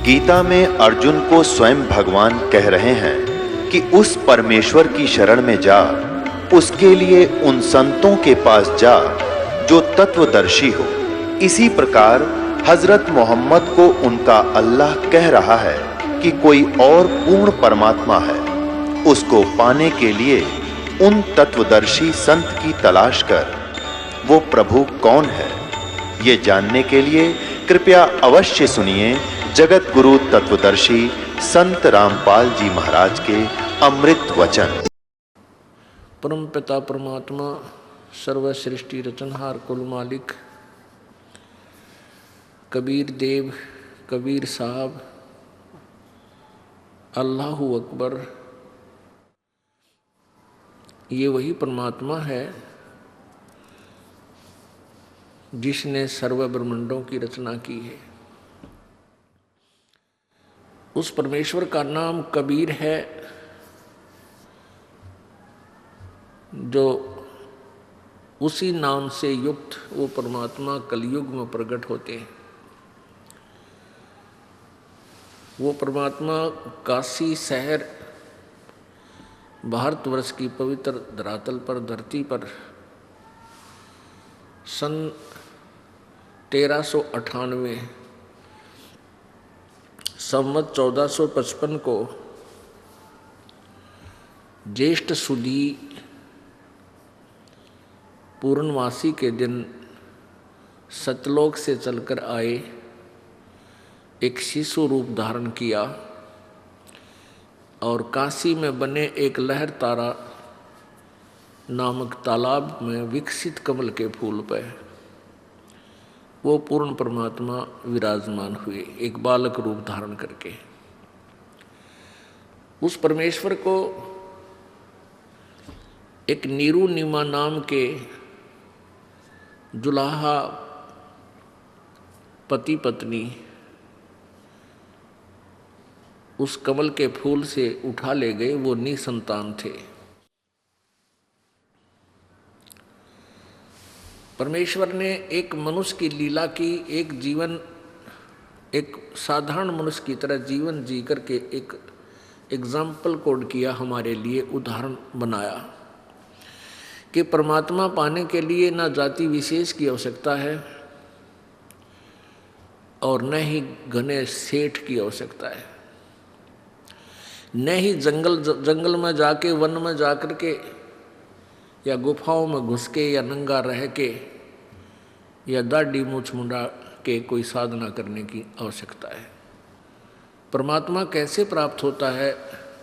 गीता में अर्जुन को स्वयं भगवान कह रहे हैं कि उस परमेश्वर की शरण में जा, उसके लिए उन संतों के पास जा जो तत्वदर्शी हो। इसी प्रकार हजरत मोहम्मद को उनका अल्लाह कह रहा है कि कोई और पूर्ण परमात्मा है, उसको पाने के लिए उन तत्वदर्शी संत की तलाश कर। वो प्रभु कौन है, ये जानने के लिए कृपया अवश्य सुनिए जगत गुरु तत्वदर्शी संत रामपाल जी महाराज के अमृत वचन। परम पिता परमात्मा सर्व सृष्टि रचनहार कुल मालिक कबीर देव कबीर साहब अल्लाहु अकबर, ये वही परमात्मा है जिसने सर्व ब्रह्मांडों की रचना की है। उस परमेश्वर का नाम कबीर है जो उसी नाम से युक्त वो परमात्मा कलयुग में प्रकट होते हैं। वो परमात्मा काशी शहर भारतवर्ष की पवित्र धरातल पर धरती पर सन 1398 संवत 1455 को ज्येष्ठ सुदी पूर्णमासी के दिन सतलोक से चलकर आए, एक शिशु रूप धारण किया और काशी में बने एक लहर तारा नामक तालाब में विकसित कमल के फूल पर वो पूर्ण परमात्मा विराजमान हुए, एक बालक रूप धारण करके। उस परमेश्वर को एक नीरू नीमा नाम के जुलाहा पति पत्नी उस कमल के फूल से उठा ले गए। वो निसंतान थे। परमेश्वर ने एक मनुष्य की लीला की, एक जीवन, एक साधारण मनुष्य की तरह जीवन जी करके एक एग्जाम्पल कोड किया, हमारे लिए उदाहरण बनाया कि परमात्मा पाने के लिए न जाति विशेष की आवश्यकता है और न ही घने सेठ की आवश्यकता है, न ही जंगल में जाके वन में जाकर के या गुफाओं में घुस के या नंगा रह के या दाढ़ी मूछ मुंडा के कोई साधना करने की आवश्यकता है। परमात्मा कैसे प्राप्त होता है,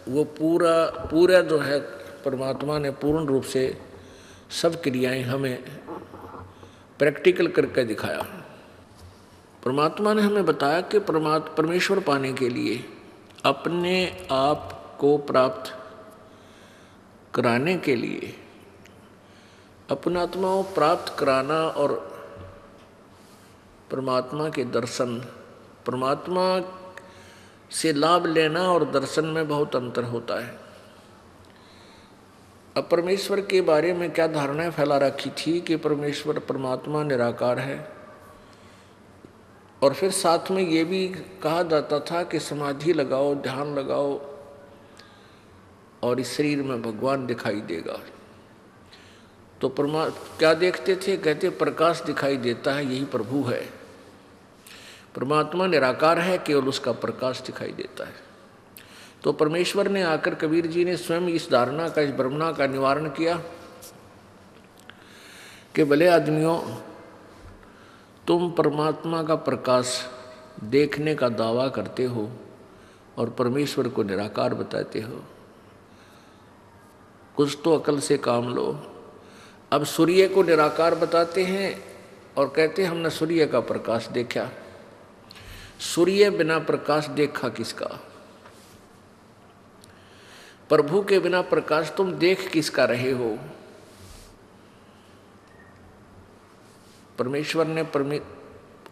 वो पूरा जो है परमात्मा ने पूर्ण रूप से सब क्रियाएं हमें प्रैक्टिकल करके दिखाया। परमात्मा ने हमें बताया कि परमेश्वर पाने के लिए अपने आप को प्राप्त कराने के लिए अपना आत्मा को प्राप्त कराना और परमात्मा के दर्शन, परमात्मा से लाभ लेना और दर्शन में बहुत अंतर होता है। अब परमेश्वर के बारे में क्या धारणाएं फैला रखी थी कि परमेश्वर परमात्मा निराकार है, और फिर साथ में ये भी कहा जाता था कि समाधि लगाओ, ध्यान लगाओ और इस शरीर में भगवान दिखाई देगा। तो क्या देखते थे? कहते प्रकाश दिखाई देता है, यही प्रभु है। परमात्मा निराकार है, केवल उसका प्रकाश दिखाई देता है। तो परमेश्वर ने आकर कबीर जी ने स्वयं इस धारणा का, इस भ्रमणा का निवारण किया कि भले आदमियों, तुम परमात्मा का प्रकाश देखने का दावा करते हो और परमेश्वर को निराकार बताते हो, कुछ तो अकल से काम लो। अब सूर्य को निराकार बताते हैं और कहते हैं हमने सूर्य का प्रकाश देखा। सूर्य बिना प्रकाश देखा किसका? प्रभु के बिना प्रकाश तुम देख किसका रहे हो? परमेश्वर ने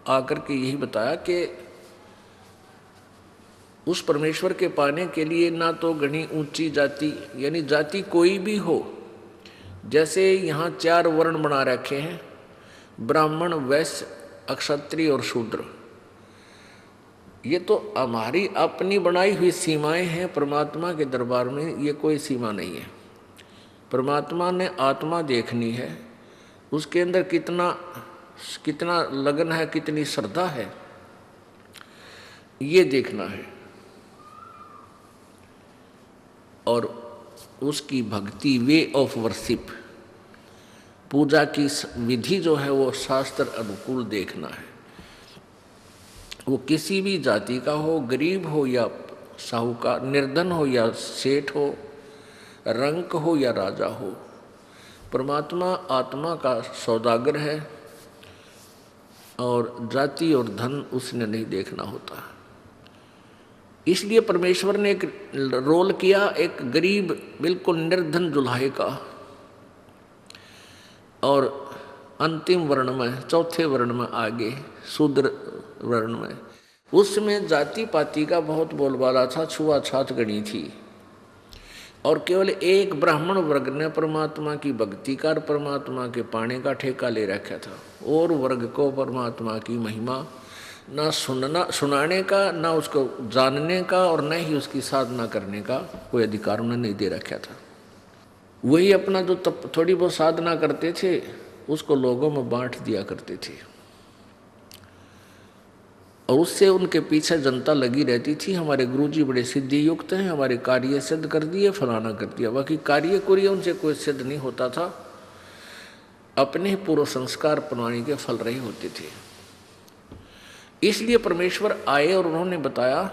आकर के यही बताया कि उस परमेश्वर के पाने के लिए ना तो घनी ऊंची जाति, यानी जाति कोई भी हो, जैसे यहाँ 4 वर्ण बना रखे हैं, ब्राह्मण, वैश्य, क्षत्रिय और शूद्र। ये तो हमारी अपनी बनाई हुई सीमाएं हैं। परमात्मा के दरबार में ये कोई सीमा नहीं है। परमात्मा ने आत्मा देखनी है, उसके अंदर कितना कितना लगन है, कितनी श्रद्धा है, ये देखना है। और उसकी भक्ति, वे ऑफ वर्शिप, पूजा की विधि जो है वो शास्त्र अनुकूल देखना है। वो किसी भी जाति का हो, गरीब हो या साहूकार, निर्धन हो या सेठ हो, रंक हो या राजा हो, परमात्मा आत्मा का सौदागर है और जाति और धन उसने नहीं देखना होता। इसलिए परमेश्वर ने एक रोल किया, एक गरीब बिल्कुल निर्धन दुल्हे का, और अंतिम वर्ण में, चौथे वर्ण में आगे शूद्र वर्ण में, उसमें जाति पाति का बहुत बोलबाला था, छुआछूत गणी थी। और केवल एक ब्राह्मण वर्ग ने परमात्मा की भक्ति कर परमात्मा के पाने का ठेका ले रखा था, और वर्ग को परमात्मा की महिमा ना सुनाने का, ना उसको जानने का, और न ही उसकी साधना करने का कोई अधिकार उन्हें नहीं दे रखा था। वही अपना जो थोड़ी बहुत साधना करते थे उसको लोगों में बांट दिया करते थे, और उससे उनके पीछे जनता लगी रहती थी। हमारे गुरुजी बड़े सिद्धि युक्त हैं, हमारे कार्य सिद्ध कर दिए, फलाना कर दिया। बाकी कार्य कुरिय उनसे कोई सिद्ध नहीं होता था, अपने पूर्व संस्कार पुराने के फल रहे होते थे। इसलिए परमेश्वर आए और उन्होंने बताया,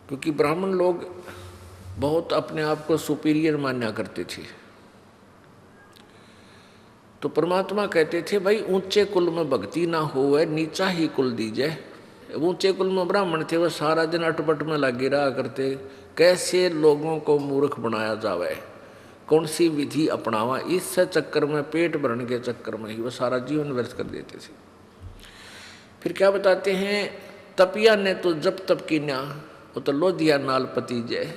क्योंकि ब्राह्मण लोग बहुत अपने आप को सुपीरियर मान्या करते थे, तो परमात्मा कहते थे भाई ऊंचे कुल में भक्ति ना होवे, नीचा ही कुल दीजिए। ऊंचे कुल में ब्राह्मण थे, वह सारा दिन अटपट में लगे रहा करते, कैसे लोगों को मूर्ख बनाया जावे, कौन सी विधि अपनावा, इस चक्कर में, पेट भरने के चक्कर में ही वह सारा जीवन व्यर्थ कर देते थे। फिर क्या बताते हैं, तपिया ने तो जब तप कीन्या, वो तो लो दिया नाल पति जय।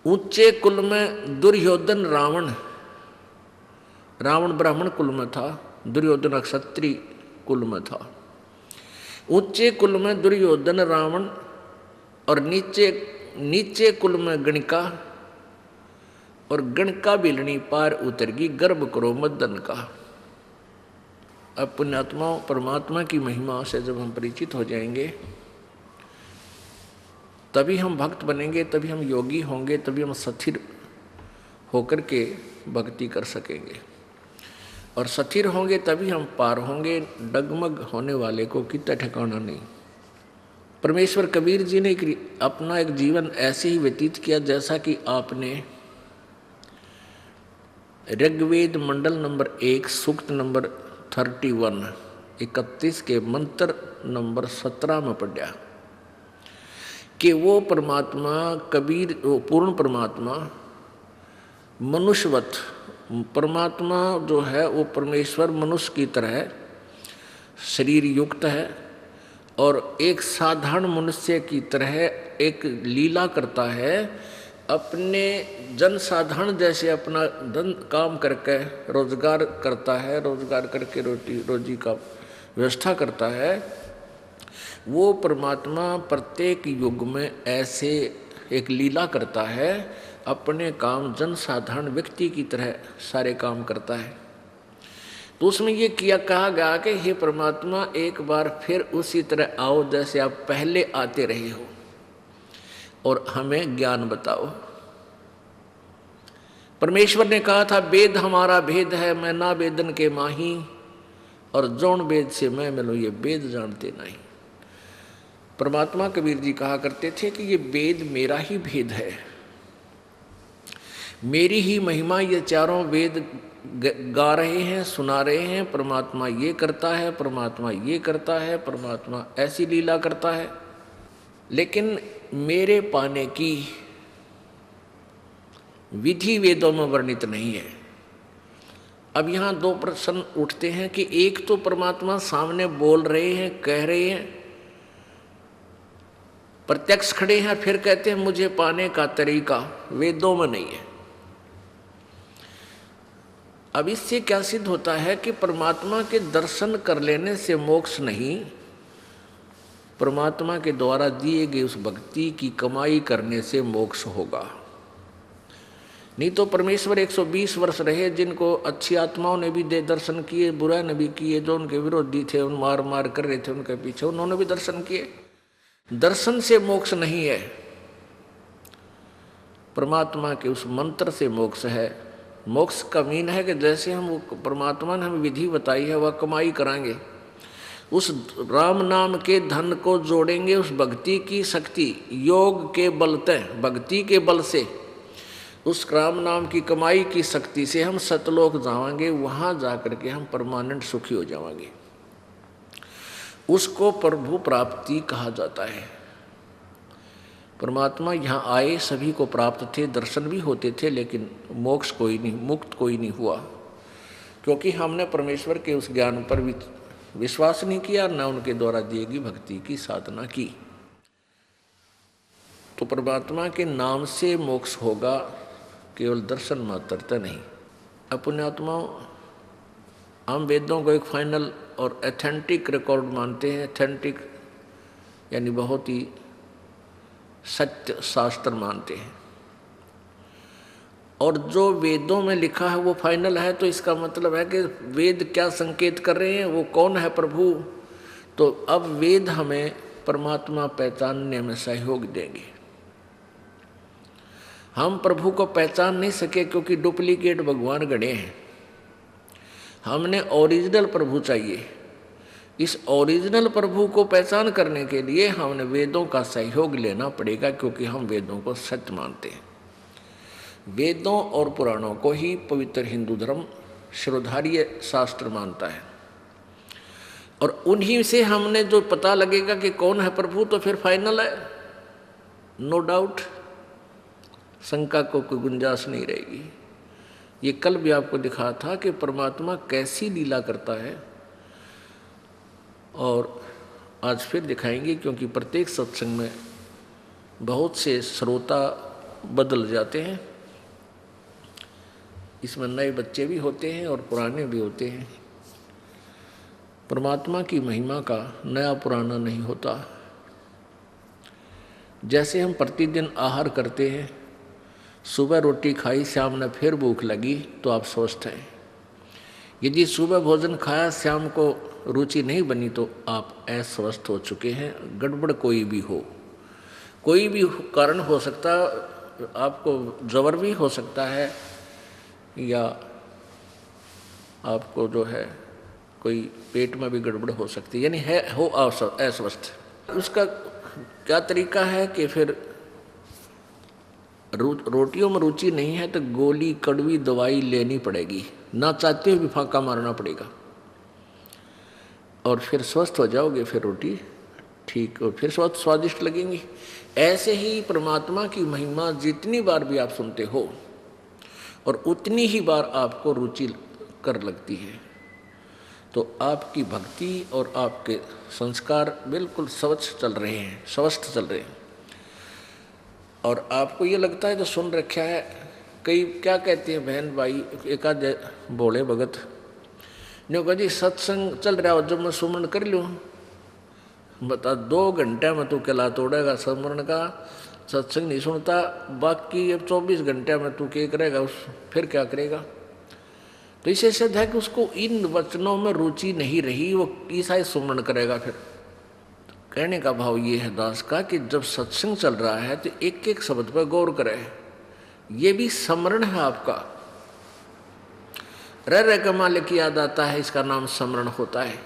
ऊंचे कुल में दुर्योधन रावण ब्राह्मण कुल में था, दुर्योधन क्षत्रिय कुल में था। ऊंचे कुल में दुर्योधन रावण, और नीचे कुल में गणिका, और गणका बिलनी पार उतर गई, गर्भ करो मदन का। अब पुण्यात्मा परमात्मा की महिमा से जब हम परिचित हो जाएंगे, तभी हम भक्त बनेंगे, तभी हम योगी होंगे, तभी हम स्थिर होकर के भक्ति कर सकेंगे। और स्थिर होंगे तभी हम पार होंगे। डगमग होने वाले को कितना ठिकाना नहीं। परमेश्वर कबीर जी ने अपना एक जीवन ऐसे ही व्यतीत किया जैसा कि आपने ऋग्वेद मंडल नंबर 1 सूक्त नंबर 31 के मंत्र नंबर 17 में पढ़ा कि वो परमात्मा कबीर, वो पूर्ण परमात्मा मनुष्यवत परमात्मा जो है, वो परमेश्वर मनुष्य की तरह शरीर युक्त है, और एक साधारण मनुष्य की तरह एक लीला करता है। अपने जन साधारण जैसे अपना धन काम करके रोजगार करता है, रोजगार करके रोजी का व्यवस्था करता है। वो परमात्मा प्रत्येक युग में ऐसे एक लीला करता है, अपने काम जन साधारण व्यक्ति की तरह सारे काम करता है। तो उसमें ये कहा गया कि हे परमात्मा, एक बार फिर उसी तरह आओ जैसे आप पहले आते रहे हो, और हमें ज्ञान बताओ। परमेश्वर ने कहा था, वेद हमारा भेद है, मैं ना वेदन के माही, और जौन वेद से मैं मिलूं ये वेद जानते नहीं। परमात्मा कबीर जी कहा करते थे कि ये वेद मेरा ही भेद है, मेरी ही महिमा ये चारों वेद गा रहे हैं, सुना रहे हैं। परमात्मा ये करता है, परमात्मा ये करता है, परमात्मा ऐसी लीला करता है, लेकिन मेरे पाने की विधि वेदों में वर्णित नहीं है। अब यहाँ दो प्रश्न उठते हैं कि एक तो परमात्मा सामने बोल रहे हैं, कह रहे हैं, प्रत्यक्ष खड़े हैं, फिर कहते हैं मुझे पाने का तरीका वेदों में नहीं है। अब इससे क्या सिद्ध होता है कि परमात्मा के दर्शन कर लेने से मोक्ष नहीं, परमात्मा के द्वारा दिए गए उस भक्ति की कमाई करने से मोक्ष होगा। नहीं तो परमेश्वर 120 वर्ष रहे, जिनको अच्छी आत्माओं ने भी दर्शन किए, बुरा ने भी किए, जो उनके विरोधी थे उन मार मार कर रहे थे उनके पीछे, उन्होंने भी दर्शन किए। दर्शन से मोक्ष नहीं है, परमात्मा के उस मंत्र से मोक्ष है। मोक्ष का मीन है कि जैसे हम वो परमात्मा ने हमें विधि बताई है वह कमाई कराएंगे, उस राम नाम के धन को जोड़ेंगे उस भक्ति की शक्ति योग के बलते, भक्ति के बल से, उस राम नाम की कमाई की शक्ति से हम सतलोक जाएंगे, वहाँ जाकर के हम परमानेंट सुखी हो जाएंगे। उसको प्रभु प्राप्ति कहा जाता है। परमात्मा यहाँ आए, सभी को प्राप्त थे, दर्शन भी होते थे, लेकिन मोक्ष कोई नहीं, मुक्त कोई नहीं हुआ, क्योंकि हमने परमेश्वर के उस ज्ञान पर विश्वास नहीं किया, न उनके द्वारा दिए गई भक्ति की साधना की। तो परमात्मा के नाम से मोक्ष होगा, केवल दर्शन मात्रता नहीं। अपने आत्माओं, हम वेदों को एक फाइनल और एथेंटिक रिकॉर्ड मानते हैं। एथेंटिक यानी बहुत ही सत्य शास्त्र मानते हैं, और जो वेदों में लिखा है वो फाइनल है। तो इसका मतलब है कि वेद क्या संकेत कर रहे हैं, वो कौन है प्रभु। तो अब वेद हमें परमात्मा पहचानने में सहयोग देंगे। हम प्रभु को पहचान नहीं सके क्योंकि डुप्लीकेट भगवान गढ़े हैं। हमने ओरिजिनल प्रभु चाहिए। इस ओरिजिनल प्रभु को पहचान करने के लिए हमने वेदों का सहयोग लेना पड़ेगा, क्योंकि हम वेदों को सत्य मानते हैं। वेदों और पुराणों को ही पवित्र हिंदू धर्म श्रोधार्य शास्त्र मानता है, और उन्हीं से हमने जो पता लगेगा कि कौन है प्रभु, तो फिर फाइनल है, नो डाउट, शंका को कोई गुंजाइश नहीं रहेगी। ये कल भी आपको दिखा था कि परमात्मा कैसी लीला करता है, और आज फिर दिखाएंगे, क्योंकि प्रत्येक सत्संग में बहुत से श्रोता बदल जाते हैं। इसमें नए बच्चे भी होते हैं और पुराने भी होते हैं। परमात्मा की महिमा का नया पुराना नहीं होता। जैसे हम प्रतिदिन आहार करते हैं, सुबह रोटी खाई, शाम ने फिर भूख लगी, तो आप स्वस्थ हैं। यदि सुबह भोजन खाया, शाम को रुचि नहीं बनी, तो आप अस्वस्थ हो चुके हैं। गड़बड़ कोई भी हो, कोई भी कारण हो सकता, आपको जबर भी हो सकता है, या आपको जो है कोई पेट में भी गड़बड़ हो सकती है, यानी हो अस्वस्थ। उसका क्या तरीका है कि फिर रोटियों में रुचि नहीं है तो गोली कड़वी दवाई लेनी पड़ेगी, ना चाहते हुए भी फांका मारना पड़ेगा, और फिर स्वस्थ हो जाओगे। फिर रोटी ठीक और फिर स्वादिष्ट लगेंगी। ऐसे ही परमात्मा की महिमा जितनी बार भी आप सुनते हो, और उतनी ही बार आपको रुचि कर लगती है, तो आपकी भक्ति और आपके संस्कार बिल्कुल स्वच्छ चल रहे हैं, स्वस्थ चल रहे हैं। और आपको ये लगता है जो सुन रखा है, कई क्या कहते हैं बहन भाई, एक आध बोले भगत ने कहा जी सत्संग चल रहा हो, जब मैं सुमरण कर लूँ, बता 2 घंटे में तू कहला तोड़ेगा सुमरण का, सत्संग नहीं सुनता, बाकी अब 24 घंटे में तू क्या करेगा, फिर क्या करेगा। तो इसे सिद्ध है कि उसको इन वचनों में रुचि नहीं रही, वो ईसाई सुमरण करेगा। फिर कहने का भाव ये है दास का कि जब सत्संग चल रहा है तो एक एक शब्द पर गौर करें, ये भी स्मरण है आपका। रह रह का मालिक याद आता है, इसका नाम स्मरण होता है।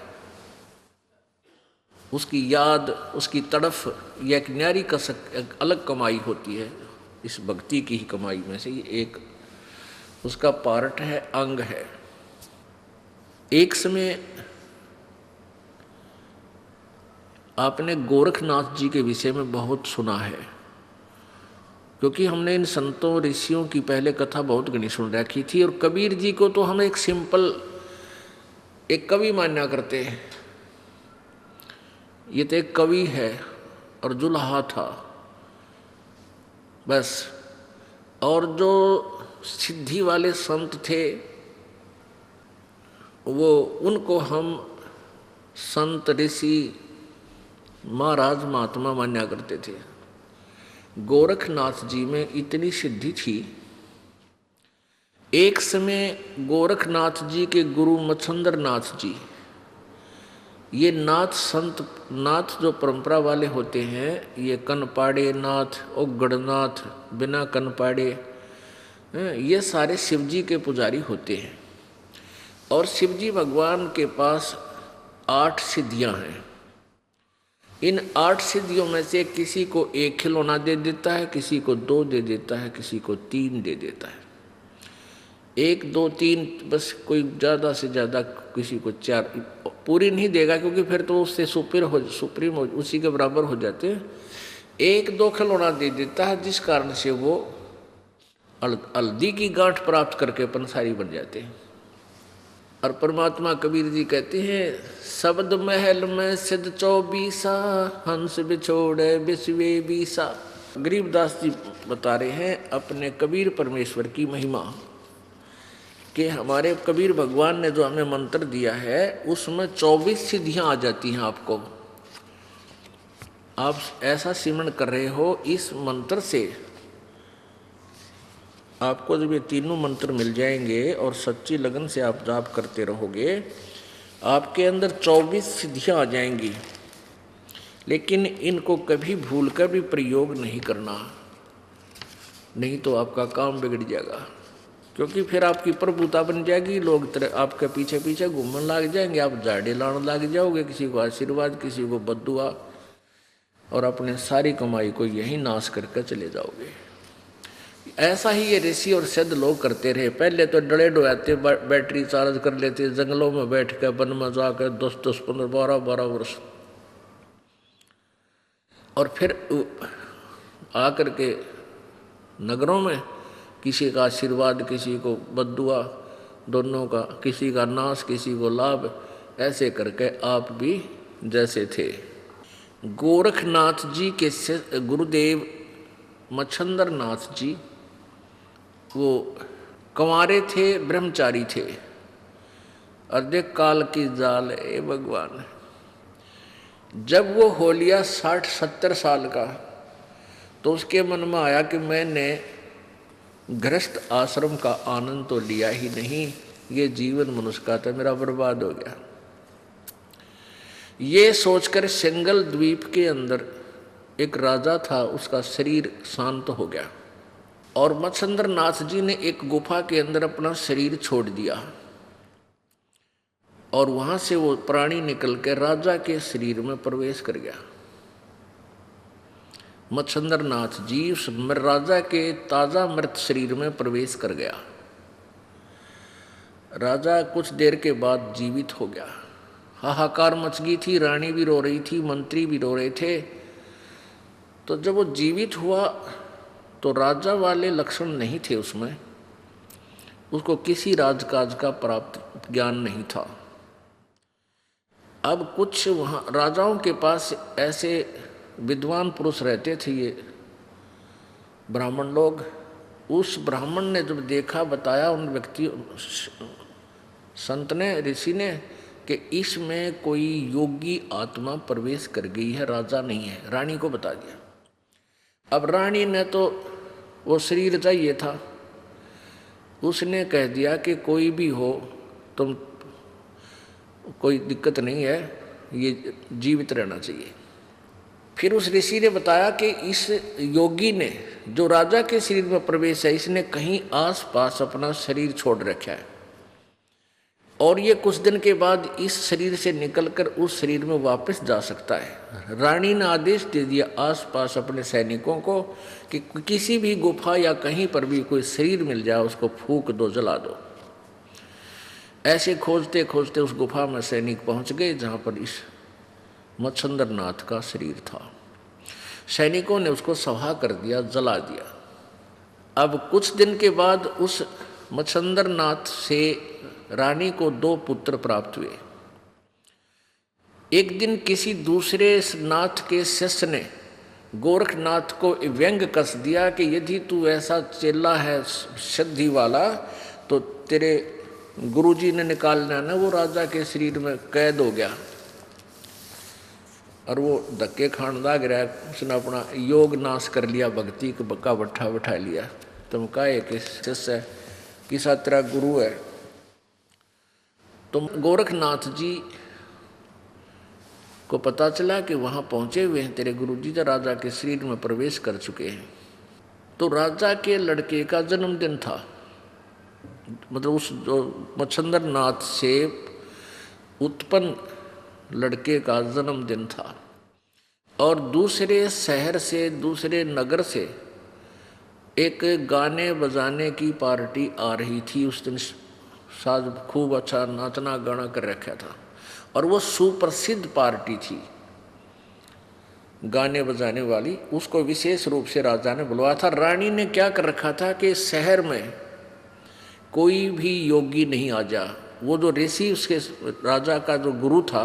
उसकी याद, उसकी तड़फ, यह एक न्यारी का एक अलग कमाई होती है। इस भक्ति की ही कमाई में से ये एक उसका पार्ट है, अंग है। एक समय आपने गोरखनाथ जी के विषय में बहुत सुना है, क्योंकि हमने इन संतों ऋषियों की पहले कथा बहुत घनी सुन रखी थी, और कबीर जी को तो हम एक सिंपल एक कवि मान्या करते हैं। ये तो एक कवि है और जुल्हा था बस। और जो सिद्धि वाले संत थे वो उनको हम संत ऋषि महाराज महात्मा मान्या करते थे। गोरखनाथ जी में इतनी सिद्धि थी। एक समय गोरखनाथ जी के गुरु मच्छंदर नाथ जी, ये नाथ संत नाथ जो परंपरा वाले होते हैं, ये कनपाड़े नाथ, ओगड़नाथ, बिना कनपाड़े, ये सारे शिवजी के पुजारी होते हैं। और शिवजी भगवान के पास 8 सिद्धियां हैं। इन 8 सिद्धियों में से किसी को 1 खिलौना दे देता है, किसी को 2 दे देता है, किसी को 3 दे देता है। 1, 2, 3 बस, कोई ज़्यादा से ज़्यादा किसी को 4 पूरी नहीं देगा, क्योंकि फिर तो उससे सुप्रीम उसी के बराबर हो जाते हैं। 1, 2 खिलौना दे देता है, जिस कारण से वो हल्दी की गांठ प्राप्त करके पंसारी बन जाते हैं। और परमात्मा कबीर जी कहते हैं, शब्द महल में सिद्ध 24 हंस बिछोड़े बिस्वे 20। गरीबदास जी बता रहे हैं अपने कबीर परमेश्वर की महिमा, कि हमारे कबीर भगवान ने जो हमें मंत्र दिया है उसमें 24 सिद्धियां आ जाती हैं। आपको आप ऐसा सिमरण कर रहे हो, इस मंत्र से आपको जब ये तीनों मंत्र मिल जाएंगे और सच्ची लगन से आप जाप करते रहोगे, आपके अंदर 24 सिद्धियां आ जाएंगी। लेकिन इनको कभी भूल कर भी प्रयोग नहीं करना, नहीं तो आपका काम बिगड़ जाएगा। क्योंकि फिर आपकी प्रभुता बन जाएगी, लोग आपके पीछे पीछे घूमने लग जाएंगे, आप झाड़े लाने लग जाओगे, किसी को आशीर्वाद, किसी को बद्दुआ, और अपने सारी कमाई को यही नाश करके चले जाओगे। ऐसा ही ये ऋषि और सिद्ध लोग करते रहे। पहले तो डरे डोयाते बैटरी चार्ज कर लेते, जंगलों में बैठ कर वन में जाकर 10-10, 15, 12-12 वर्ष, और फिर आकर के नगरों में किसी का आशीर्वाद, किसी को बद्दुआ, दोनों का, किसी का नाश, किसी को लाभ, ऐसे करके आप भी जैसे थे। गोरखनाथ जी के गुरुदेव मच्छंदर नाथ जी वो कंवारे थे, ब्रह्मचारी थे। अर्धेक काल की जाल ए भगवान। जब वो हो लिया 60-70 साल का, तो उसके मन में आया कि मैंने गृहस्थ आश्रम का आनंद तो लिया ही नहीं, ये जीवन मनुष्य का तो मेरा बर्बाद हो गया। ये सोचकर सिंगल द्वीप के अंदर एक राजा था, उसका शरीर शांत हो गया, और मच्छंदर नाथ जी ने एक गुफा के अंदर अपना शरीर छोड़ दिया, और वहां से वो प्राणी निकल के राजा के शरीर में प्रवेश कर गया। मच्छंदर नाथ जी उस राजा के ताजा मृत शरीर में प्रवेश कर गया। राजा कुछ देर के बाद जीवित हो गया। हाहाकार मच गई थी, रानी भी रो रही थी, मंत्री भी रो रहे थे। तो जब वो जीवित हुआ तो राजा वाले लक्षण नहीं थे उसमें, उसको किसी राजकाज का प्राप्त ज्ञान नहीं था। अब कुछ वहाँ राजाओं के पास ऐसे विद्वान पुरुष रहते थे, ये ब्राह्मण लोग। उस ब्राह्मण ने जब देखा, बताया उन व्यक्ति संत ने, ऋषि ने, कि इसमें कोई योगी आत्मा प्रवेश कर गई है, राजा नहीं है। रानी को बता दिया। अब रानी ने तो वो शरीर चाहिए था, उसने कह दिया कि कोई भी हो तुम, कोई दिक्कत नहीं है, ये जीवित रहना चाहिए। फिर उस ऋषि ने बताया कि इस योगी ने जो राजा के शरीर में प्रवेश है, इसने कहीं आस पास अपना शरीर छोड़ रखा है, और ये कुछ दिन के बाद इस शरीर से निकलकर उस शरीर में वापस जा सकता है। रानी ने आदेश दे दिया आसपास अपने सैनिकों को कि किसी भी गुफा या कहीं पर भी कोई शरीर मिल जाए उसको फूंक दो, जला दो। ऐसे खोजते खोजते उस गुफा में सैनिक पहुंच गए जहां पर इस मच्छंदर नाथ का शरीर था। सैनिकों ने उसको सवा कर दिया, जला दिया। अब कुछ दिन के बाद उस मच्छंदर नाथ से रानी को 2 पुत्र प्राप्त हुए। एक दिन किसी दूसरे नाथ के शिष्य ने गोरखनाथ को व्यंग कस दिया कि यदि तू ऐसा चेला है सिद्धि वाला, तो तेरे गुरुजी ने निकालना ना, वो राजा के शरीर में कैद हो गया और वो धक्के खानदा गिरा। उसने अपना योग नाश कर लिया, भक्ति का बट्ठा बैठा लिया। तुम कहे कि शिष्य किसा तेरा गुरु है। तो गोरखनाथ जी को पता चला कि वहां पहुंचे हुए हैं तेरे गुरुजी, जो राजा के शरीर में प्रवेश कर चुके हैं। तो राजा के लड़के का जन्मदिन था, मतलब उस जो मच्छंदर नाथ से उत्पन्न लड़के का जन्मदिन था। और दूसरे शहर से, दूसरे नगर से एक गाने बजाने की पार्टी आ रही थी। उस दिन साज खूब अच्छा नाचना गाना कर रखा था और वो सुप्रसिद्ध पार्टी थी गाने बजाने वाली। उसको विशेष रूप से राजा ने बुलवाया था। रानी ने क्या कर रखा था कि शहर में कोई भी योगी नहीं आ जा। वो जो ऋषि, उसके राजा का जो गुरु था,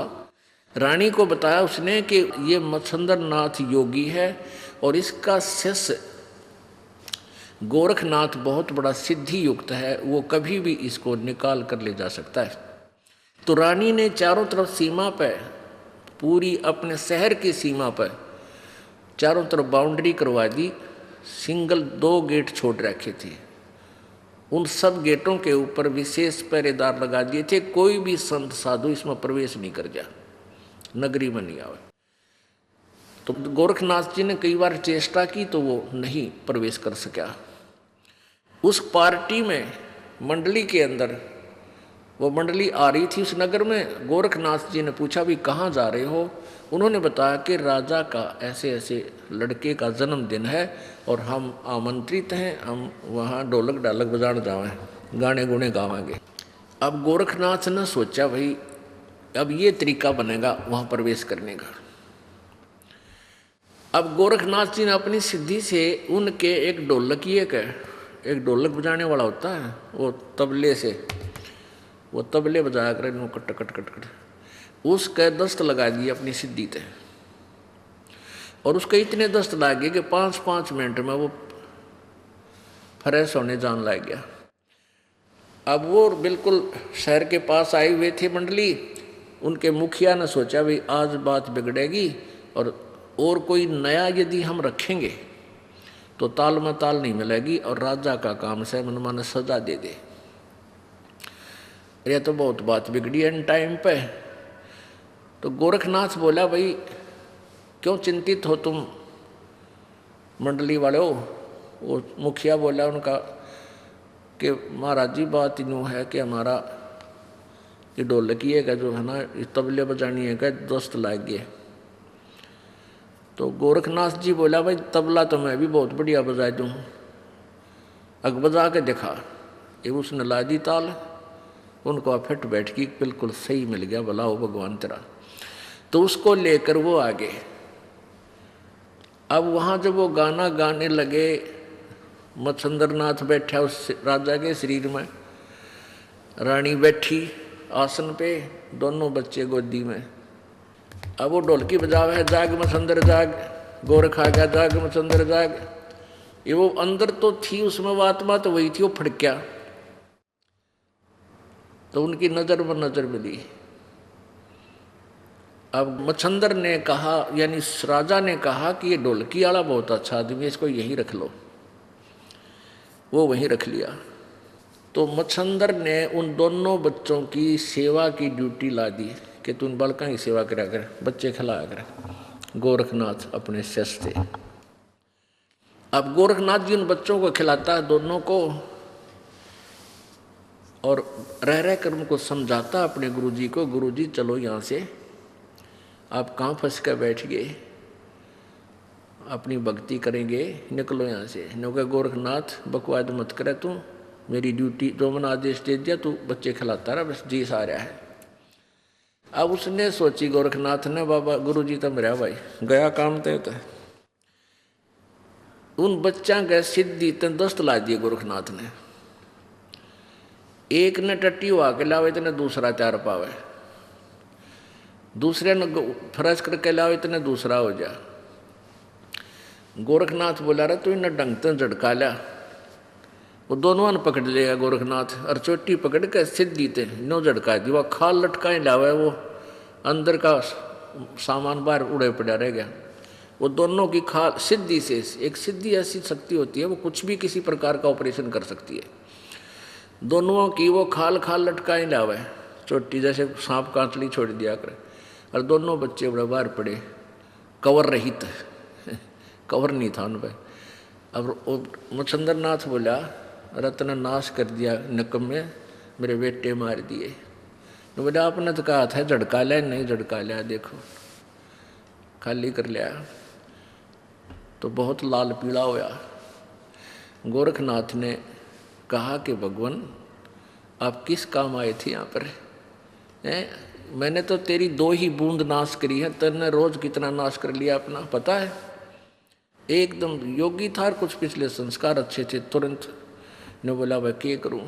रानी को बताया उसने कि ये मच्छंदर नाथ योगी है और इसका शिष्य गोरखनाथ बहुत बड़ा सिद्धि युक्त है, वो कभी भी इसको निकाल कर ले जा सकता है। तो रानी ने चारों तरफ सीमा पर, पूरी अपने शहर की सीमा पर चारों तरफ बाउंड्री करवा दी। सिंगल 2 गेट छोड़ रखे थे, उन सब गेटों के ऊपर विशेष पहरेदार लगा दिए थे। कोई भी संत साधु इसमें प्रवेश नहीं कर जा, नगरी में नहीं आवे। तो गोरखनाथ जी ने कई बार चेष्टा की तो वो नहीं प्रवेश कर सका। उस पार्टी में मंडली के अंदर वो मंडली आ रही थी उस नगर में। गोरखनाथ जी ने पूछा भी कहाँ जा रहे हो। उन्होंने बताया कि राजा का ऐसे ऐसे लड़के का जन्मदिन है और हम आमंत्रित हैं, हम वहाँ ढोलक ढालक बजाने जाएं, गाने गुने गावेंगे। अब गोरखनाथ ने सोचा भाई अब ये तरीका बनेगा वहाँ प्रवेश करने का। अब गोरखनाथ जी ने अपनी सिद्धि से उनके एक ढोलकिए का, एक ढोलक बजाने वाला होता है, वो तबले से, वो तबले बजाया कर कट कट कट कट, उसके दस्त लगा दिए अपनी सिद्धि पे। और उसके इतने दस्त लगे कि 5-5 मिनट में वो फ्रेश होने जान लग गया। अब वो बिल्कुल शहर के पास आए हुए थे मंडली। उनके मुखिया ने सोचा भाई आज बात बिगड़ेगी और कोई नया यदि हम रखेंगे तो ताल में ताल नहीं मिलेगी और राजा का काम से मनमाने सजा दे दे। ये तो बहुत बात बिगड़ी इन टाइम पे। तो गोरखनाथ बोला भाई क्यों चिंतित हो तुम मंडली वाले हो। वो मुखिया बोला उनका कि महाराज जी बात यूँ है कि हमारा ये ढोलकी का जो है ना, तबले बजानी है का दोस्त लाग गए। तो गोरखनाथ जी बोला भाई तबला तो मैं भी बहुत बढ़िया बजा दूँ, अग बजा के दिखा। ये उसने ला दी ताल, उनको फिट बैठ की बिल्कुल सही मिल गया, भला हो भगवान तेरा। तो उसको लेकर वो आगे। अब वहाँ जब वो गाना गाने लगे, मच्छंदर नाथ बैठा उस राजा के शरीर में, रानी बैठी आसन पे, दोनों बच्चे गोदी में। अब वो ढोलकी बजावे है, जाग मच्छंदर जाग, गोरख आ गया जाग मच्छंदर जाग। ये वो अंदर तो थी उसमें वो आत्मा तो वही थी, वो फड़क्या। तो उनकी नजर में नजर मिली। अब मच्छंदर ने कहा, यानी राजा ने कहा कि ये ढोलकी वाला बहुत अच्छा आदमी है, इसको यहीं रख लो। वो वहीं रख लिया। तो मच्छंदर ने उन दोनों बच्चों की सेवा की ड्यूटी ला दी कि तू उन बालकों की सेवा करा कर, बच्चे खिलाया कर। गोरखनाथ अपने शिष्य थे। अब गोरखनाथ जी उन बच्चों को खिलाता है दोनों को, और रह रह कर उनको समझाता अपने गुरुजी को, गुरुजी चलो यहाँ से, आप कहाँ फंस कर बैठ गए, अपनी भक्ति करेंगे, निकलो यहाँ से। नौका गोरखनाथ बकवाद मत करे तू, मेरी ड्यूटी जो मैंने आदेश दे दिया तू बच्चे खिलाता रहा, बस जी सा रहा है। अब उसने सोची गोरखनाथ ने, बाबा गुरुजी तो मेरा भाई गया काम तय होता है। उन बच्चा के सिद्धि तन दस्त ला दिए गोरखनाथ ने। एक ने टट्टी हुआ के लावे इतने दूसरा चार पावे, दूसरे ने फरस करके लावे इतने दूसरा हो जा। गोरखनाथ बोला रहा तू इन्हें ढंग तक झटका लिया, वो दोनों ने पकड़ लिया गोरखनाथ और चोटी पकड़ के सिद्धि थे नो झटका दी। वह खाल लटकाए लावा, वो अंदर का सामान बाहर उड़े पड़ा रह गया। वो दोनों की खाल सिद्धि से, एक सिद्धि ऐसी शक्ति होती है वो कुछ भी किसी प्रकार का ऑपरेशन कर सकती है। दोनों की वो खाल लटकाए लावा है चोटी, जैसे सांप कांचली छोड़ दिया करे। और दोनों बच्चे बड़े बाहर पड़े, कवर रहित कवर नहीं था उन पर। अब मच्छंद्र नाथ बोला, रत्न नाश कर दिया नकम में, मेरे बेटे मार दिए। तो बोला आपने तो कहा था झटका लिया, नहीं झटका लिया, देखो खाली कर लिया। तो बहुत लाल पीला होया। गोरखनाथ ने कहा कि भगवान आप किस काम आए थे यहाँ पर? मैंने तो तेरी 2 ही बूंद नाश करी है, तेने रोज कितना नाश कर लिया अपना पता है? एकदम योगी था, कुछ पिछले संस्कार अच्छे थे। तुरंत ने बोला भाई क्या करूँ,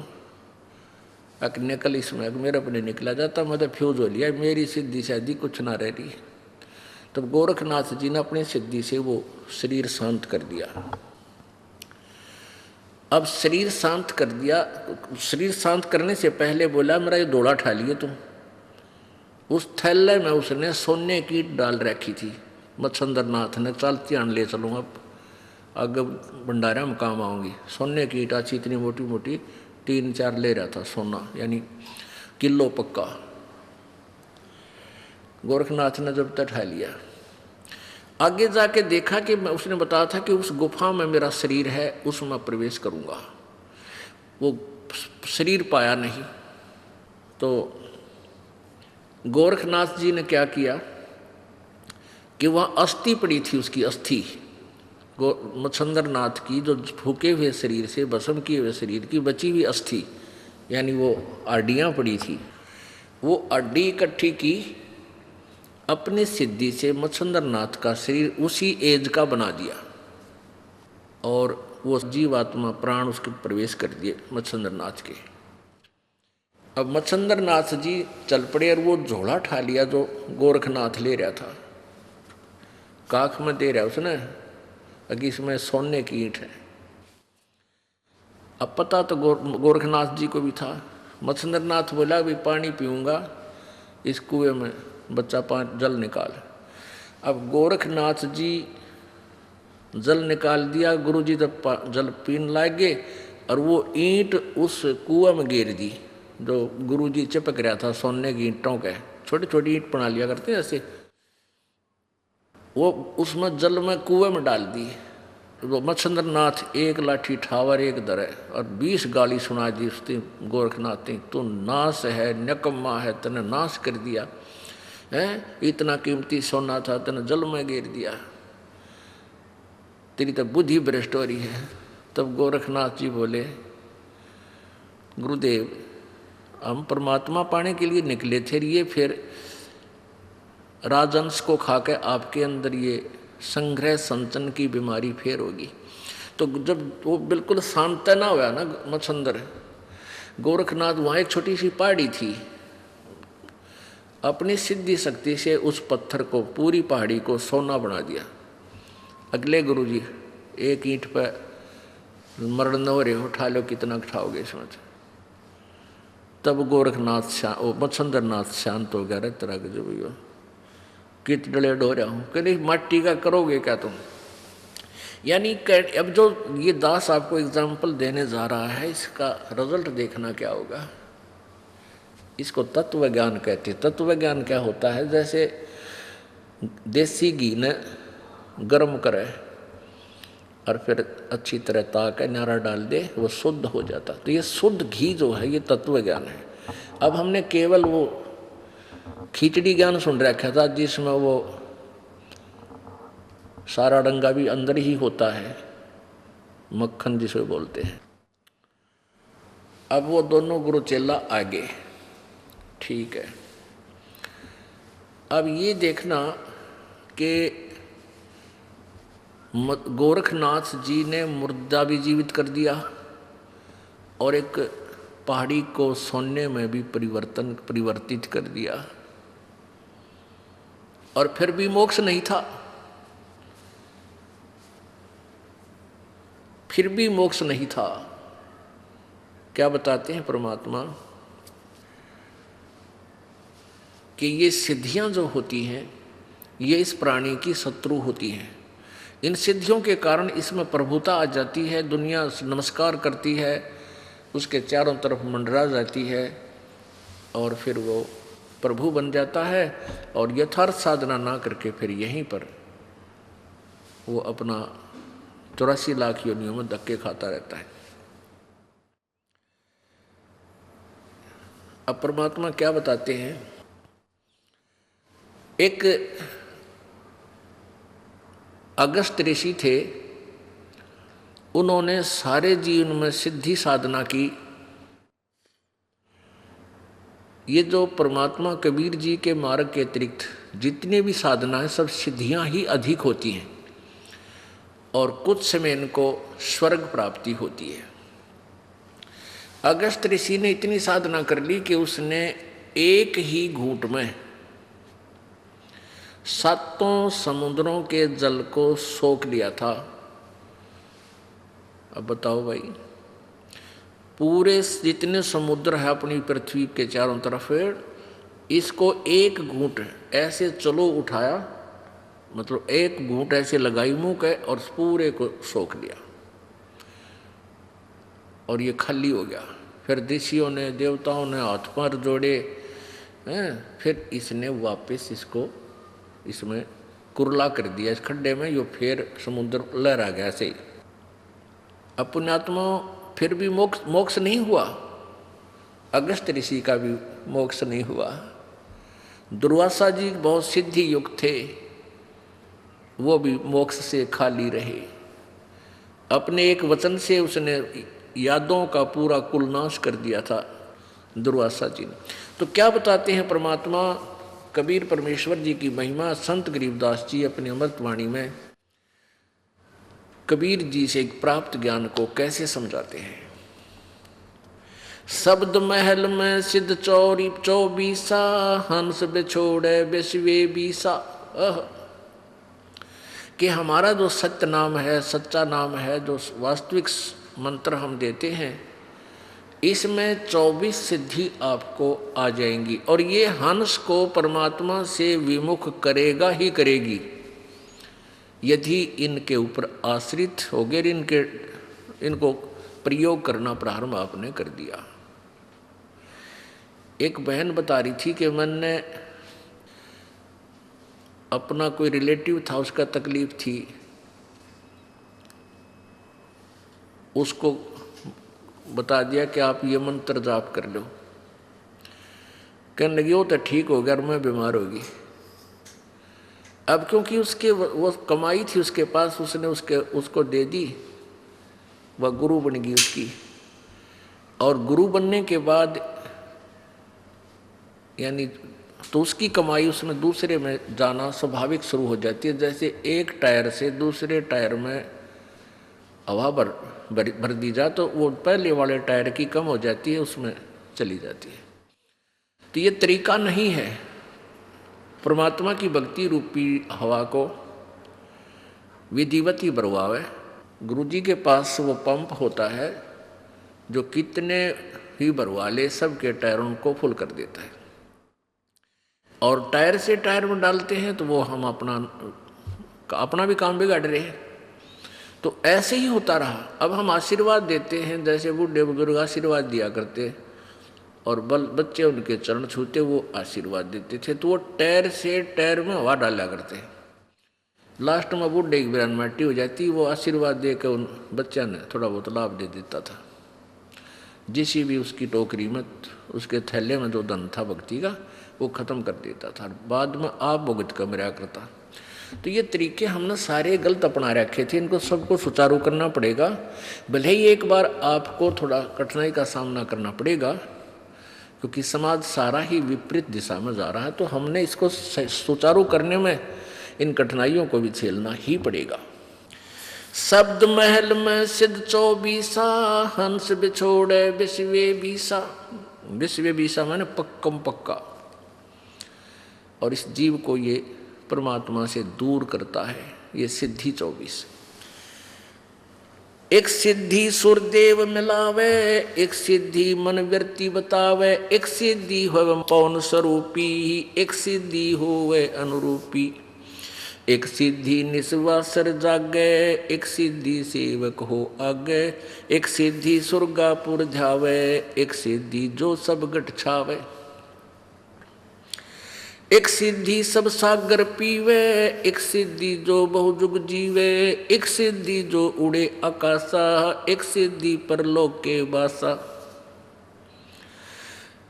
निकल इसमें, मेरे अपने निकला जाता, मैं तो फ्यूज हो लिया, मेरी सिद्धि शादी कुछ ना रह रही। तब गोरखनाथ जी ने अपनी सिद्धि से वो शरीर शांत कर दिया। अब शरीर शांत कर दिया, शरीर शांत करने से पहले बोला मेरा ये डोला ठा लिए तुम। उस थैले में उसने सोने की डाल रखी थी। मच्छंद्र नाथ ने चल ध्यान ले चलूँ, अब आगे भंडारा में काम आऊँगी। सोने की ईट अच्छी इतनी मोटी मोटी 3-4 ले रहा था सोना, यानी किलो पक्का। गोरखनाथ ने जब तक ठा लिया, आगे जाके देखा कि मैं, उसने बताया था कि उस गुफा में मेरा शरीर है, उसमें प्रवेश करूँगा। वो शरीर पाया नहीं। तो गोरखनाथ जी ने क्या किया कि वहाँ अस्थि पड़ी थी, उसकी अस्थि मच्छंद्र नाथ की, जो फूके हुए शरीर से, भस्म किए हुए शरीर की बची हुई अस्थि, यानी वो हड्डियाँ पड़ी थी। वो हड्डी इकट्ठी की, अपनी सिद्धि से मच्छंद्र नाथ का शरीर उसी एज का बना दिया और वो जीवात्मा प्राण उसके प्रवेश कर दिए मच्छंद्र नाथ के। अब मच्छंद्र नाथ जी चल पड़े और वो झोला ठा लिया जो गोरखनाथ ले रहा था, काख में दे रहा उसने, अगर इसमें सोने की ईंट है। अब पता तो गोरखनाथ जी को भी था। मच्छंद्र नाथ बोला भी पानी पीऊँगा, इस कुएं में बच्चा जल निकाल। अब गोरखनाथ जी जल निकाल दिया, गुरु जी जब जल पीने लगे और वो ईंट उस कुएं में गिर दी जो गुरु जी चिपक रहा था सोने की ईंटों के। छोटी छोटी ईंट बना लिया करते ऐसे, वो उसमें जल में कुएं में डाल दी। वो मच्छंद्र नाथ एक लाठी ठावर एक दरे और 20 गाली सुना दी उसने गोरखनाथ ने, तू नाश है, नकम्मा है, तने नाश कर दिया है, इतना कीमती सोना था तने जल में गिर दिया, तेरी तो बुद्धि भ्रष्ट हो रही है। तब गोरखनाथ जी बोले, गुरुदेव हम परमात्मा पाने के लिए निकले थे, ये फिर राजंश को खाकर आपके अंदर ये संग्रह संचन की बीमारी फेर होगी। तो जब वो बिल्कुल शांत ना हुआ ना मच्छंद्र, गोरखनाथ, वहाँ एक छोटी सी पहाड़ी थी, अपनी सिद्धि शक्ति से उस पत्थर को, पूरी पहाड़ी को सोना बना दिया। अगले गुरुजी एक ईंट पर मरण न हो रहे, उठा लो, कितना उठाओगे इसमें। तब गोरखनाथ मच्छंद्र नाथ शांत हो गया। रे तरह के जो भैया कित डले डो रहा हूँ, कहीं मट्टी का करोगे क्या तुम? यानी अब जो ये दास आपको एग्जाम्पल देने जा रहा है, इसका रिजल्ट देखना क्या होगा। इसको तत्व ज्ञान कहते हैं। तत्व ज्ञान क्या होता है, जैसे देसी घी ने गर्म करे और फिर अच्छी तरह ताक नारा डाल दे, वो शुद्ध हो जाता। तो ये शुद्ध घी जो है ये तत्व ज्ञान है। अब हमने केवल वो खिचड़ी ज्ञान सुन रखा था जिसमें वो सारा डंगा भी अंदर ही होता है, मक्खन जिसे बोलते हैं। अब वो दोनों गुरु चेला आगे, ठीक है। अब ये देखना कि गोरखनाथ जी ने मुर्दा भी जीवित कर दिया और एक पहाड़ी को सोने में भी परिवर्तित कर दिया, और फिर भी मोक्ष नहीं था। फिर भी मोक्ष नहीं था। क्या बताते हैं परमात्मा कि ये सिद्धियां जो होती हैं ये इस प्राणी की शत्रु होती हैं। इन सिद्धियों के कारण इसमें प्रभुता आ जाती है, दुनिया नमस्कार करती है, उसके चारों तरफ मंडरा जाती है और फिर वो प्रभु बन जाता है और यथार्थ साधना ना करके फिर यहीं पर वो अपना 84 लाख योनियों में धक्के खाता रहता है। अब परमात्मा क्या बताते हैं, एक अगस्त ऋषि थे, उन्होंने सारे जीवन में सिद्धि साधना की। ये जो परमात्मा कबीर जी के मार्ग के अतिरिक्त जितनी भी साधना है सब सिद्धियां ही अधिक होती हैं और कुछ समय इनको स्वर्ग प्राप्ति होती है। अगस्त ऋषि ने इतनी साधना कर ली कि उसने एक ही घूंट में 7 समुद्रों के जल को सोख लिया था। अब बताओ भाई, पूरे जितने समुद्र है अपनी पृथ्वी के चारों तरफ, इसको एक घूंट ऐसे चलो उठाया, मतलब एक घूंट ऐसे लगाई मुंह के और पूरे को सोख लिया और ये खाली हो गया। फिर ऋषियों ने देवताओं ने हाथ पैर जोड़े हैं, फिर इसने वापस इसको इसमें कुरला कर दिया इस खड्डे में, यो फिर समुद्र लहरा गया ऐसे ही। अब पुण्यात्मा फिर भी मोक्ष नहीं हुआ, अगस्त ऋषि का भी मोक्ष नहीं हुआ। दुर्वासा जी बहुत सिद्धि युक्त थे, वो भी मोक्ष से खाली रहे। अपने एक वचन से उसने यादों का पूरा कुलनाश कर दिया था दुर्वासा जी ने। तो क्या बताते हैं परमात्मा कबीर परमेश्वर जी की महिमा, संत गरीबदास जी अपनी अमृतवाणी में कबीर जी से प्राप्त ज्ञान को कैसे समझाते हैं। शब्द महल में सिद्ध चौरी 24 हंस बिछोड़े बिस्वे 20। कि हमारा जो सत्य नाम है, सच्चा नाम है, जो वास्तविक मंत्र हम देते हैं, इसमें 24 सिद्धि आपको आ जाएंगी और ये हंस को परमात्मा से विमुख करेगा ही करेगी यदि इनके ऊपर आश्रित हो गए, इनको प्रयोग करना प्रारंभ आपने कर दिया। एक बहन बता रही थी कि मैंने अपना कोई रिलेटिव था, उसका तकलीफ थी, उसको बता दिया कि आप ये मंत्र जाप कर लो। कहने लगी वो तो ठीक हो गया और मैं बीमार होगी। अब क्योंकि उसके वो कमाई थी उसके पास, उसने उसको दे दी, वह गुरु बन गई उसकी। और गुरु बनने के बाद यानी तो उसकी कमाई उसमें दूसरे में जाना स्वाभाविक शुरू हो जाती है। जैसे एक टायर से दूसरे टायर में हवा भर दी जा तो वो पहले वाले टायर की कम हो जाती है, उसमें चली जाती है। तो ये तरीका नहीं है। परमात्मा की भक्ति रूपी हवा को विधिवत ही भरवावे। गुरु जी के पास वो पंप होता है जो कितने ही भरवा ले सबके टायरों को फुल कर देता है। और टायर से टायर में डालते हैं तो वो हम अपना भी काम बिगाड़ रहे हैं। तो ऐसे ही होता रहा। अब हम आशीर्वाद देते हैं, जैसे बूढ़े बुजुर्ग आशीर्वाद दिया करते और बच्चे उनके चरण छूते वो आशीर्वाद देते थे, तो वो टायर से टायर में हवा डाला करते। लास्ट में बूढ़े की बिरान माटी हो जाती, वो आशीर्वाद दे के उन बच्चा ने थोड़ा बहुत लाभ दे देता था। जिसी भी उसकी टोकरी में, उसके थैले में जो धन था भक्ति का, वो ख़त्म कर देता था, बाद में आप भुगत कर मेरा करता। तो ये तरीके हमने सारे गलत अपना रखे थे, इनको सबको सुचारू करना पड़ेगा। भले ही एक बार आपको थोड़ा कठिनाई का सामना करना पड़ेगा, क्योंकि समाज सारा ही विपरीत दिशा में जा रहा है, तो हमने इसको सुचारू करने में इन कठिनाइयों को भी झेलना ही पड़ेगा। शब्द महल में सिद्ध 24 हंस बिछोड़े बिस्वे 20। बिस्वे 20 माने पक्कम पक्का। और इस जीव को ये परमात्मा से दूर करता है, ये सिद्धि 24। एक सिद्धि सुरदेव मिलावे, एक सिद्धि मन व्यर्ति बतावे, एक सिद्धि होवे पवन स्वरूपी, एक सिद्धि होवे अनुरूपी, एक सिद्धि निस्वासर जागे, एक सिद्धि सेवक हो आगे, एक सिद्धि सुरगापुर जावे, एक सिद्धि जो सब गट छावे, एक सिद्धि सब सागर पीवे, एक सिद्धि जो बहुजुग जीवे, एक सिद्धि जो उड़े आकाशा, एक सिद्धि परलोक के वासा,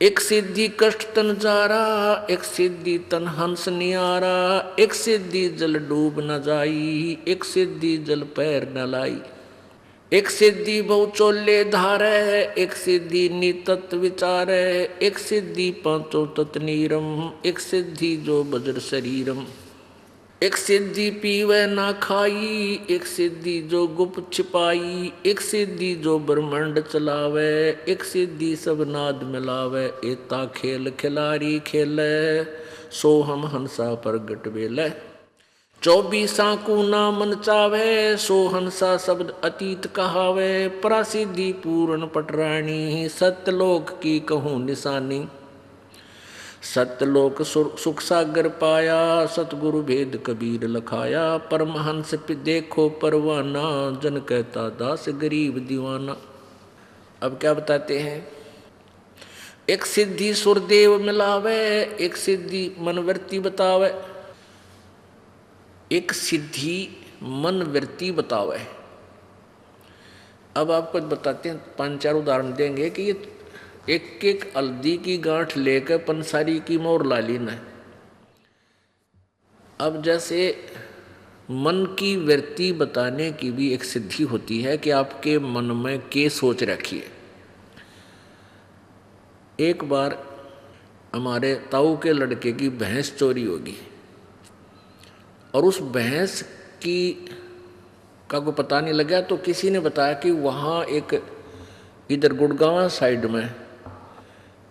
एक सिद्धि कष्ट तन जारा, एक सिद्धि तन हंस नियारा, एक सिद्धि जल डूब न जाई, एक सिद्धि जल पैर न लाई, एक सिद्धि बहु चोले धारे, एक सिद्धि नितत विचारे, एक सिद्धि पांचों तत् नीरम, एक सिद्धि जो बज्र शरीरम, एक सिद्धि पीवे ना खाई, एक सिद्धि जो गुप्त छिपाई, एक सिद्धि जो ब्रह्मांड चलावे, एक सिद्धि सब नाद मिलावे, एता खेल खिलारी खेले, सो हम हंसा प्रगट बेले, 24 को ना मन चावे, सो हंसा शब्द अतीत कहावे, परासिद्धि पूर्ण पटरानी, सत्यलोक की कहूँ निशानी, सत्यलोक सुख सागर पाया, सतगुरु भेद कबीर लखाया, परमहंस पे देखो परवाना, जन कहता दास गरीब दीवाना। अब क्या बताते हैं, एक सिद्धि सुरदेव मिलावे, एक सिद्धि मनवर्ती बतावे, एक सिद्धि मन वृत्ति बतावे। अब आपको बताते हैं, 5-4 उदाहरण देंगे कि ये एक एक हल्दी की गांठ लेकर पंसारी की मोर ला लेना है। अब जैसे मन की वृत्ति बताने की भी एक सिद्धि होती है कि आपके मन में क्या सोच रखी है। एक बार हमारे ताऊ के लड़के की भैंस चोरी होगी और उस भैंस की का को पता नहीं लगा, तो किसी ने बताया कि वहाँ एक इधर गुड़गांव साइड में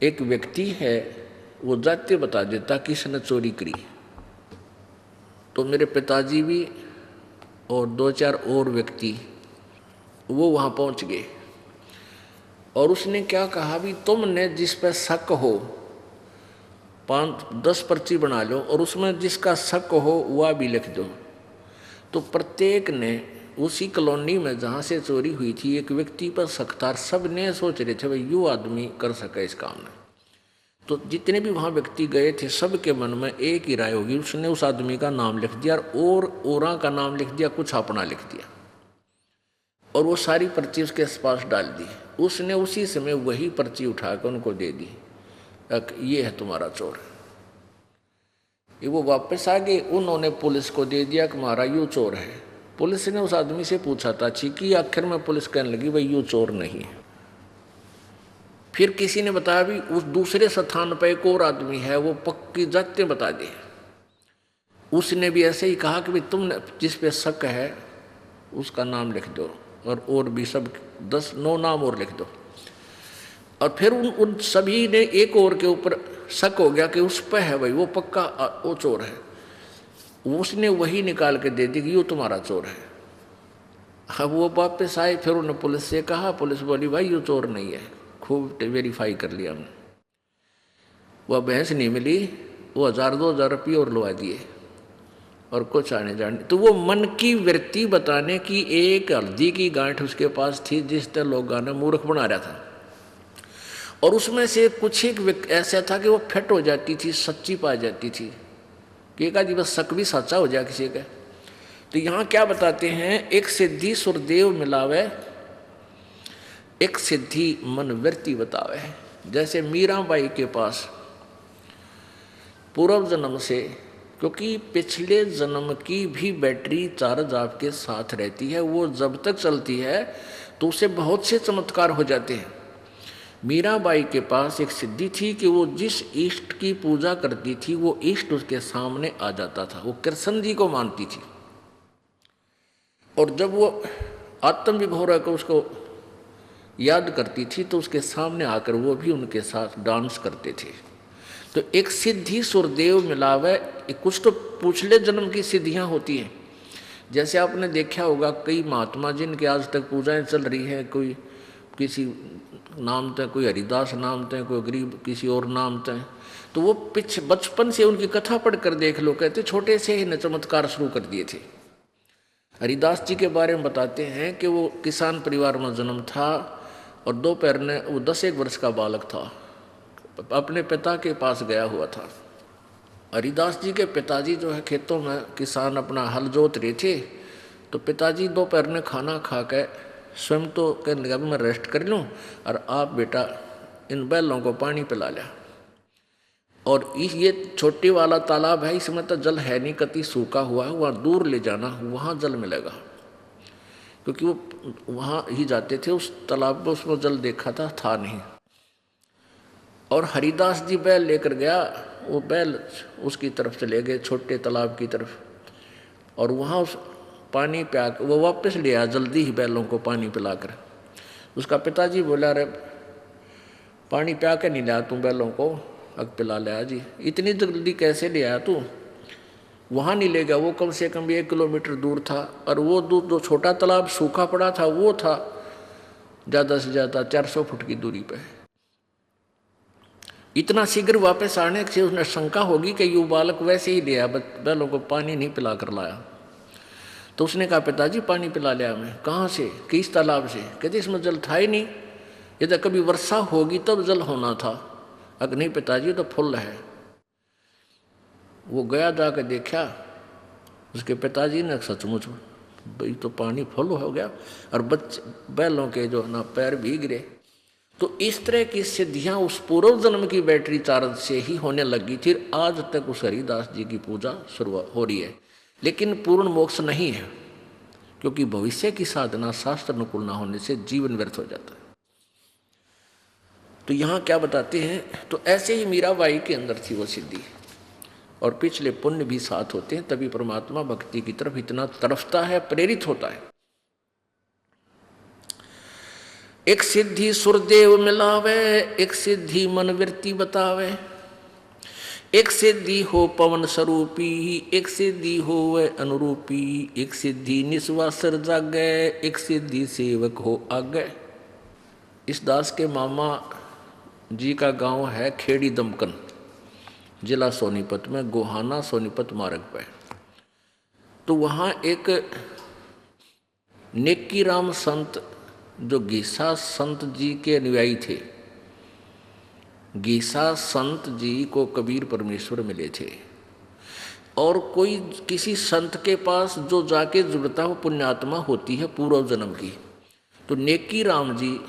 एक व्यक्ति है, वो जाते बता देता किसने चोरी करी। तो मेरे पिताजी भी और 2-4 और व्यक्ति वो वहाँ पहुँच गए और उसने क्या कहा, भी तुमने जिस पर शक हो 5-10 पर्ची बना लो और उसमें जिसका शक हो वह भी लिख दो। तो प्रत्येक ने उसी कॉलोनी में जहाँ से चोरी हुई थी एक व्यक्ति पर शक था, सब ने सोच रहे थे भाई यू आदमी कर सके इस काम में। तो जितने भी वहाँ व्यक्ति गए थे सबके मन में एक ही राय होगी, उसने उस आदमी का नाम लिख दिया और औरा का नाम लिख दिया, कुछ अपना लिख दिया और वो सारी पर्ची उसके पास डाल दी। उसने उसी समय वही पर्ची उठाकर उनको दे दी, ये है तुम्हारा चोर। ये वो वापस आ गए, उन्होंने पुलिस को दे दिया कि हमारा यूँ चोर है। पुलिस ने उस आदमी से पूछा था कि आखिर में पुलिस कहने लगी भाई यूँ चोर नहीं है। फिर किसी ने बताया भी उस दूसरे स्थान पर एक और आदमी है, वो पक्की जाते बता दे। उसने भी ऐसे ही कहा कि भाई तुमने जिस पे शक है उसका नाम लिख दो और भी सब 10-9 नाम और लिख दो। और फिर उन सभी ने एक और के ऊपर शक हो गया कि उस पर है भाई वो पक्का वो चोर है। उसने वही निकाल के दे दी कि ये तुम्हारा चोर है। अब वो वापस आए, फिर उन्होंने पुलिस से कहा, पुलिस बोली भाई ये चोर नहीं है, खूब वेरीफाई कर लिया हमने। वह भैंस नहीं मिली, वो 1000-2000 रुपये और लुआ दिए और कुछ आने जाने। तो वो मन की वृत्ति बताने की एक हल्दी की गांठ उसके पास थी जिस तरह लोग गाना मूर्ख बना रहा था। और उसमें से कुछ एक ऐसा था कि वो फिट हो जाती थी, सच्ची पा जाती थी कि एक आदमी बस शक भी सच्चा हो जाए किसी का। तो यहाँ क्या बताते हैं, एक सिद्धि सुरदेव मिलावे, एक सिद्धि मन वृत्ति बतावे। जैसे मीराबाई के पास पूर्व जन्म से, क्योंकि पिछले जन्म की भी बैटरी चार्ज आपके साथ रहती है, वो जब तक चलती है तो उसे बहुत से चमत्कार हो जाते हैं। मीराबाई के पास एक सिद्धि थी कि वो जिस इष्ट की पूजा करती थी वो इष्ट उसके सामने आ जाता था। वो कृष्ण जी को मानती थी और जब वो आत्म विभोर होकर उसको याद करती थी तो उसके सामने आकर वो भी उनके साथ डांस करते थे। तो एक सिद्धि सुरदेव मिलावे, कुछ तो पिछले जन्म की सिद्धियां होती हैं। जैसे आपने देखा होगा कई महात्मा जिनके आज तक पूजाएं चल रही हैं, कोई किसी नाम थे, कोई हरिदास नाम थे, कोई गरीब किसी और नाम थे, तो वो बचपन से उनकी कथा पढ़ कर देख लो, कहते छोटे से ही न चमत्कार शुरू कर दिए थे। हरिदास जी के बारे में बताते हैं कि वो किसान परिवार में जन्म था और दोपहर में वो 10 वर्ष का बालक था, अपने पिता के पास गया हुआ था। हरिदास जी के पिताजी जो है खेतों में किसान अपना हल जोत रहे थे, तो पिताजी दोपहर में खाना खा के स्वयं तो कहने लगा मैं रेस्ट कर लूँ और आप बेटा इन बैलों को पानी पिला लिया। और ये छोटे वाला तालाब है, इसमें तो जल है नहीं, कति सूखा हुआ है, वहाँ दूर ले जाना, वहाँ जल मिलेगा, क्योंकि वो वहाँ ही जाते थे उस तालाब में, उसमें जल देखा था नहीं। और हरिदास जी बैल लेकर गया, वो बैल उसकी तरफ से ले गए छोटे तालाब की तरफ, और वहाँ उस पानी पिया वो वापस ले आया जल्दी ही बैलों को पानी पिलाकर। उसका पिताजी बोला अरे पानी पिया के नहीं लाया तू बैलों को, अब पिला लिया जी, इतनी जल्दी कैसे ले आया तू? वहाँ नहीं ले गया, वो कम से कम 1 किलोमीटर दूर था, और वो दूर जो छोटा तालाब सूखा पड़ा था वो था ज़्यादा से ज़्यादा 400 फुट की दूरी पे। इतना शीघ्र वापस आने से उसने शंका होगी कि ये बालक वैसे ही लिया, बैलों को पानी नहीं पिला कर लाया। तो उसने कहा पिताजी पानी पिला लिया मैं। कहाँ से? किस तालाब से? कहते इसमें जल था ही नहीं, यदि कभी वर्षा होगी तब जल होना था, अगर नहीं पिताजी तो फुल है। वो गया जाकर देखा, उसके पिताजी ने सचमुच भाई तो पानी फुल हो गया, और बैलों के जो ना पैर भीग रहे। तो इस तरह की सिद्धियां उस पूर्व जन्म की बैटरी चार्ज से ही होने लगी थी। आज तक उस हरिदास जी की पूजा शुरू हो रही है, लेकिन पूर्ण मोक्ष नहीं है, क्योंकि भविष्य की साधना शास्त्र अनुकूल न होने से जीवन व्यर्थ हो जाता है। तो यहाँ क्या बताते हैं, तो ऐसे ही मीराबाई के अंदर थी वो सिद्धि, और पिछले पुण्य भी साथ होते हैं, तभी परमात्मा भक्ति की तरफ इतना तरफता है, प्रेरित होता है। एक सिद्धि सुरदेव मिलावे, एक सिद्धि मन वृत्ति बतावे, एक सिद्धि हो पवन स्वरूपी, एक सिद्धि हो वह अनुरूपी, एक सिद्धि निस्वासर जागे, एक सिद्धि सेवक हो आगे। इस दास के मामा जी का गांव है खेड़ी दमकन, जिला सोनीपत में, गोहाना सोनीपत मार्ग पर। तो वहाँ एक नेकी राम संत जो गीसा संत जी के अनुयायी थे, गीसा संत जी को कबीर परमेश्वर मिले थे, और कोई किसी संत के पास जो जाके जुड़ता हो पुण्यात्मा होती है पूर्व जन्म की। तो नेकी राम जी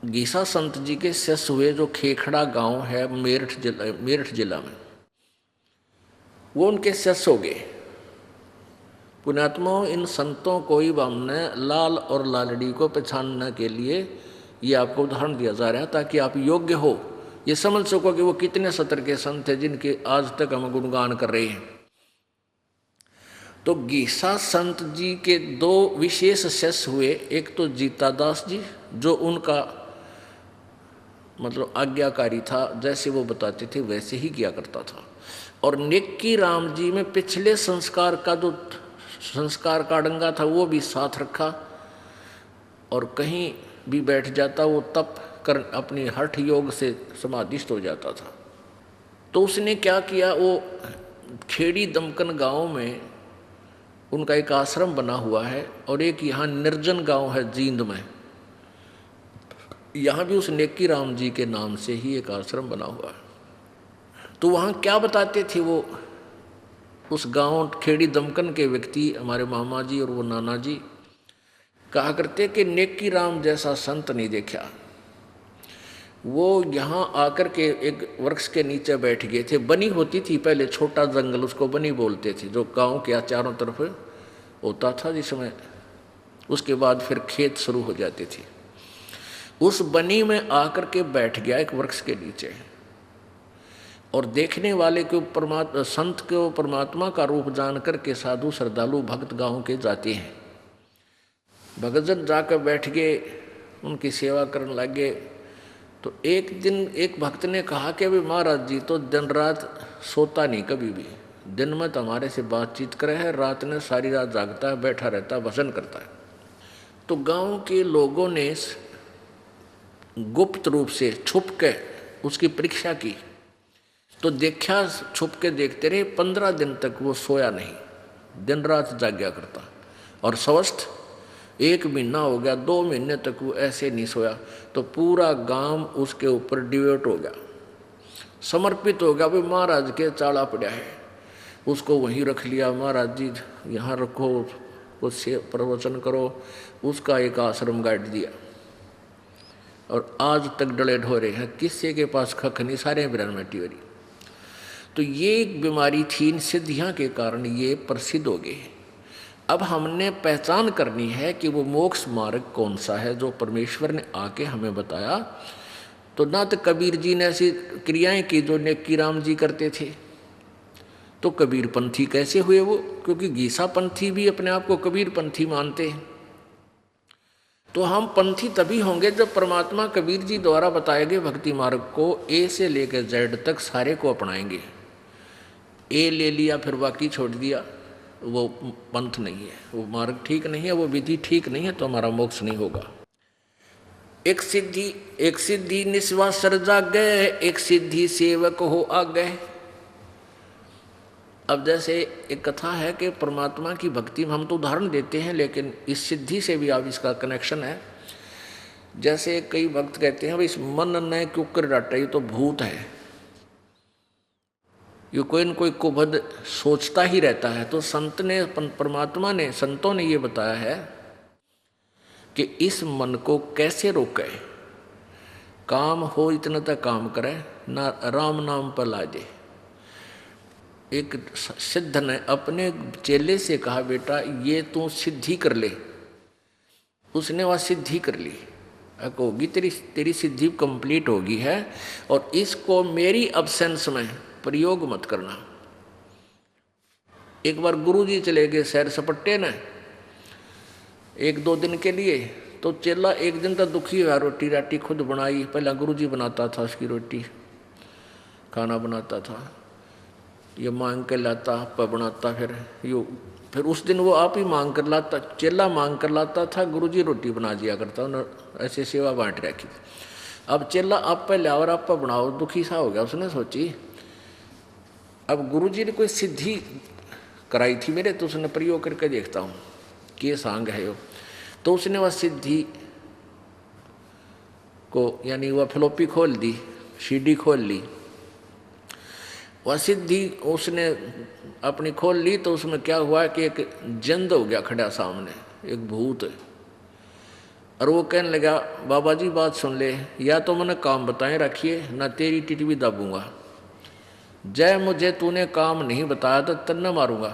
गीसा संत जी के शिष्य हुए, जो खेखड़ा गांव है मेरठ जिला में, वो उनके शिष्य हो गए। पुण्यात्माओं, इन संतों को ही हमने लाल और लालड़ी को पहचानने के लिए ये आपको उदाहरण दिया जा रहा है, ताकि आप योग्य हो, ये समझ सको कि वो कितने सतर के संत हैं जिनके आज तक हम गुणगान कर रहे हैं। तो गीसा संत जी के 2 विशेष शिष्य हुए, एक तो जीतादास जी जो उनका मतलब आज्ञाकारी था, जैसे वो बताते थे वैसे ही किया करता था, और नेकी राम जी में पिछले संस्कार का जो संस्कार का डंगा था वो भी साथ रखा, और कहीं भी बैठ जाता वो तप कर अपनी हठ योग से समाधिस्थ हो जाता था। तो उसने क्या किया, वो खेड़ी दमकन गांव में उनका एक आश्रम बना हुआ है, और एक यहाँ निर्जन गांव है जींद में, यहाँ भी उस नेकी राम जी के नाम से ही एक आश्रम बना हुआ है। तो वहाँ क्या बताते थे वो, उस गांव खेड़ी दमकन के व्यक्ति हमारे मामा जी और वो नाना जी कहा करते कि नेकी राम जैसा संत नहीं देखा। वो यहाँ आकर के एक वृक्ष के नीचे बैठ गए थे, बनी होती थी पहले, छोटा जंगल, उसको बनी बोलते थे, जो गांव के चारों तरफ होता था, जिसमें उसके बाद फिर खेत शुरू हो जाते थे। उस बनी में आकर के बैठ गया एक वृक्ष के नीचे, और देखने वाले को संत को परमात्मा का रूप जान करके साधु श्रद्धालु भक्त गांव के जाते हैं। भगतजन जाकर बैठ गए, उनकी सेवा करने लगे। तो एक दिन एक भक्त ने कहा कि अभी महाराज जी तो दिन रात सोता नहीं, कभी भी दिन में तो हमारे से बातचीत करे है, रात में सारी रात जागता है, बैठा रहता है, भजन करता है। तो गांव के लोगों ने गुप्त रूप से छुप के उसकी परीक्षा की, तो देखा, छुप के देखते रहे। 15 दिन तक वो सोया नहीं, दिन रात जाग्या करता। और स्वस्थ 1 महीना हो गया, 2 महीने तक वो ऐसे नहीं सोया। तो पूरा गांव उसके ऊपर डिवोट हो गया, समर्पित हो गया। भाई महाराज के चाड़ा पड़ा है, उसको वहीं रख लिया। महाराज जी यहाँ रखो, उससे प्रवचन करो। उसका एक आश्रम गाड़ दिया और आज तक डले ढोरे हैं, किसी के पास खख नहीं, सारे बिरन में टिवरी। तो ये एक बीमारी थी, इन सिद्धियाँ के कारण ये प्रसिद्ध हो गए। अब हमने पहचान करनी है कि वो मोक्ष मार्ग कौन सा है जो परमेश्वर ने आके हमें बताया। तो ना तो कबीर जी ने ऐसी क्रियाएं की जो नेकी राम जी करते थे। तो कबीर पंथी कैसे हुए वो? क्योंकि गीसा पंथी भी अपने आप को कबीर पंथी मानते हैं। तो हम पंथी तभी होंगे जब परमात्मा कबीर जी द्वारा बताए गए भक्ति मार्ग को ए से लेकर जेड तक सारे को अपनाएंगे। ए ले लिया फिर बाकी छोड़ दिया, वो पंथ नहीं है, वो मार्ग ठीक नहीं है, वो विधि ठीक नहीं है, तो हमारा मोक्ष नहीं होगा। एक सिद्धि निस्वा सर जागे, एक सिद्धि सेवक हो आगे। अब जैसे एक कथा है कि परमात्मा की भक्ति में हम तो उदाहरण देते हैं, लेकिन इस सिद्धि से भी अब इसका कनेक्शन है। जैसे कई भक्त कहते हैं भाई इस मन ने क्यों कर डाटा, ये तो भूत है, ये कोई न कोई कुबद सोचता ही रहता है। तो संत ने, परमात्मा ने, संतों ने ये बताया है कि इस मन को कैसे रोके। काम हो इतना तक काम करे, ना राम नाम पर ला दे। एक सिद्ध ने अपने चेले से कहा, बेटा ये तू सिद्धि कर ले। उसने वह सिद्धि कर ली, होगी तेरी सिद्धि कंप्लीट होगी है, और इसको मेरी अब्सेंस में प्रयोग मत करना। एक बार गुरुजी चले गए सैर सपट्टे ने 1-2 दिन के लिए। तो चेला एक दिन तक दुखी हुआ, रोटी राटी खुद बनाई। पहला गुरुजी बनाता था उसकी रोटी, खाना बनाता था, ये मांग कर लाता, आपा बनाता, फिर उस दिन वो आप ही मांग कर लाता, चेला मांग कर लाता था, गुरुजी रोटी बना दिया करता। उन्होंने ऐसे सेवा बांट रखी। अब चेला आप पे लाओ और आप पे बनाओ, दुखी सा हो गया। उसने सोची अब गुरुजी ने कोई सिद्धि कराई थी मेरे, तो उसने प्रयोग करके देखता हूँ कि सांग है वो। तो उसने वह सिद्धि को, यानी वह फ्लोपी खोल दी, सीडी खोल ली। वह सिद्धि उसने अपनी खोल ली, तो उसमें क्या हुआ कि एक जंद हो गया खड़ा सामने, एक भूत। और वो कहने लगा, बाबा जी बात सुन ले, या तो मैंने काम बताए रखिए, ना तेरी टिटवी दाबूंगा। जय मुझे तूने काम नहीं बताया तो तन्ने मारूंगा।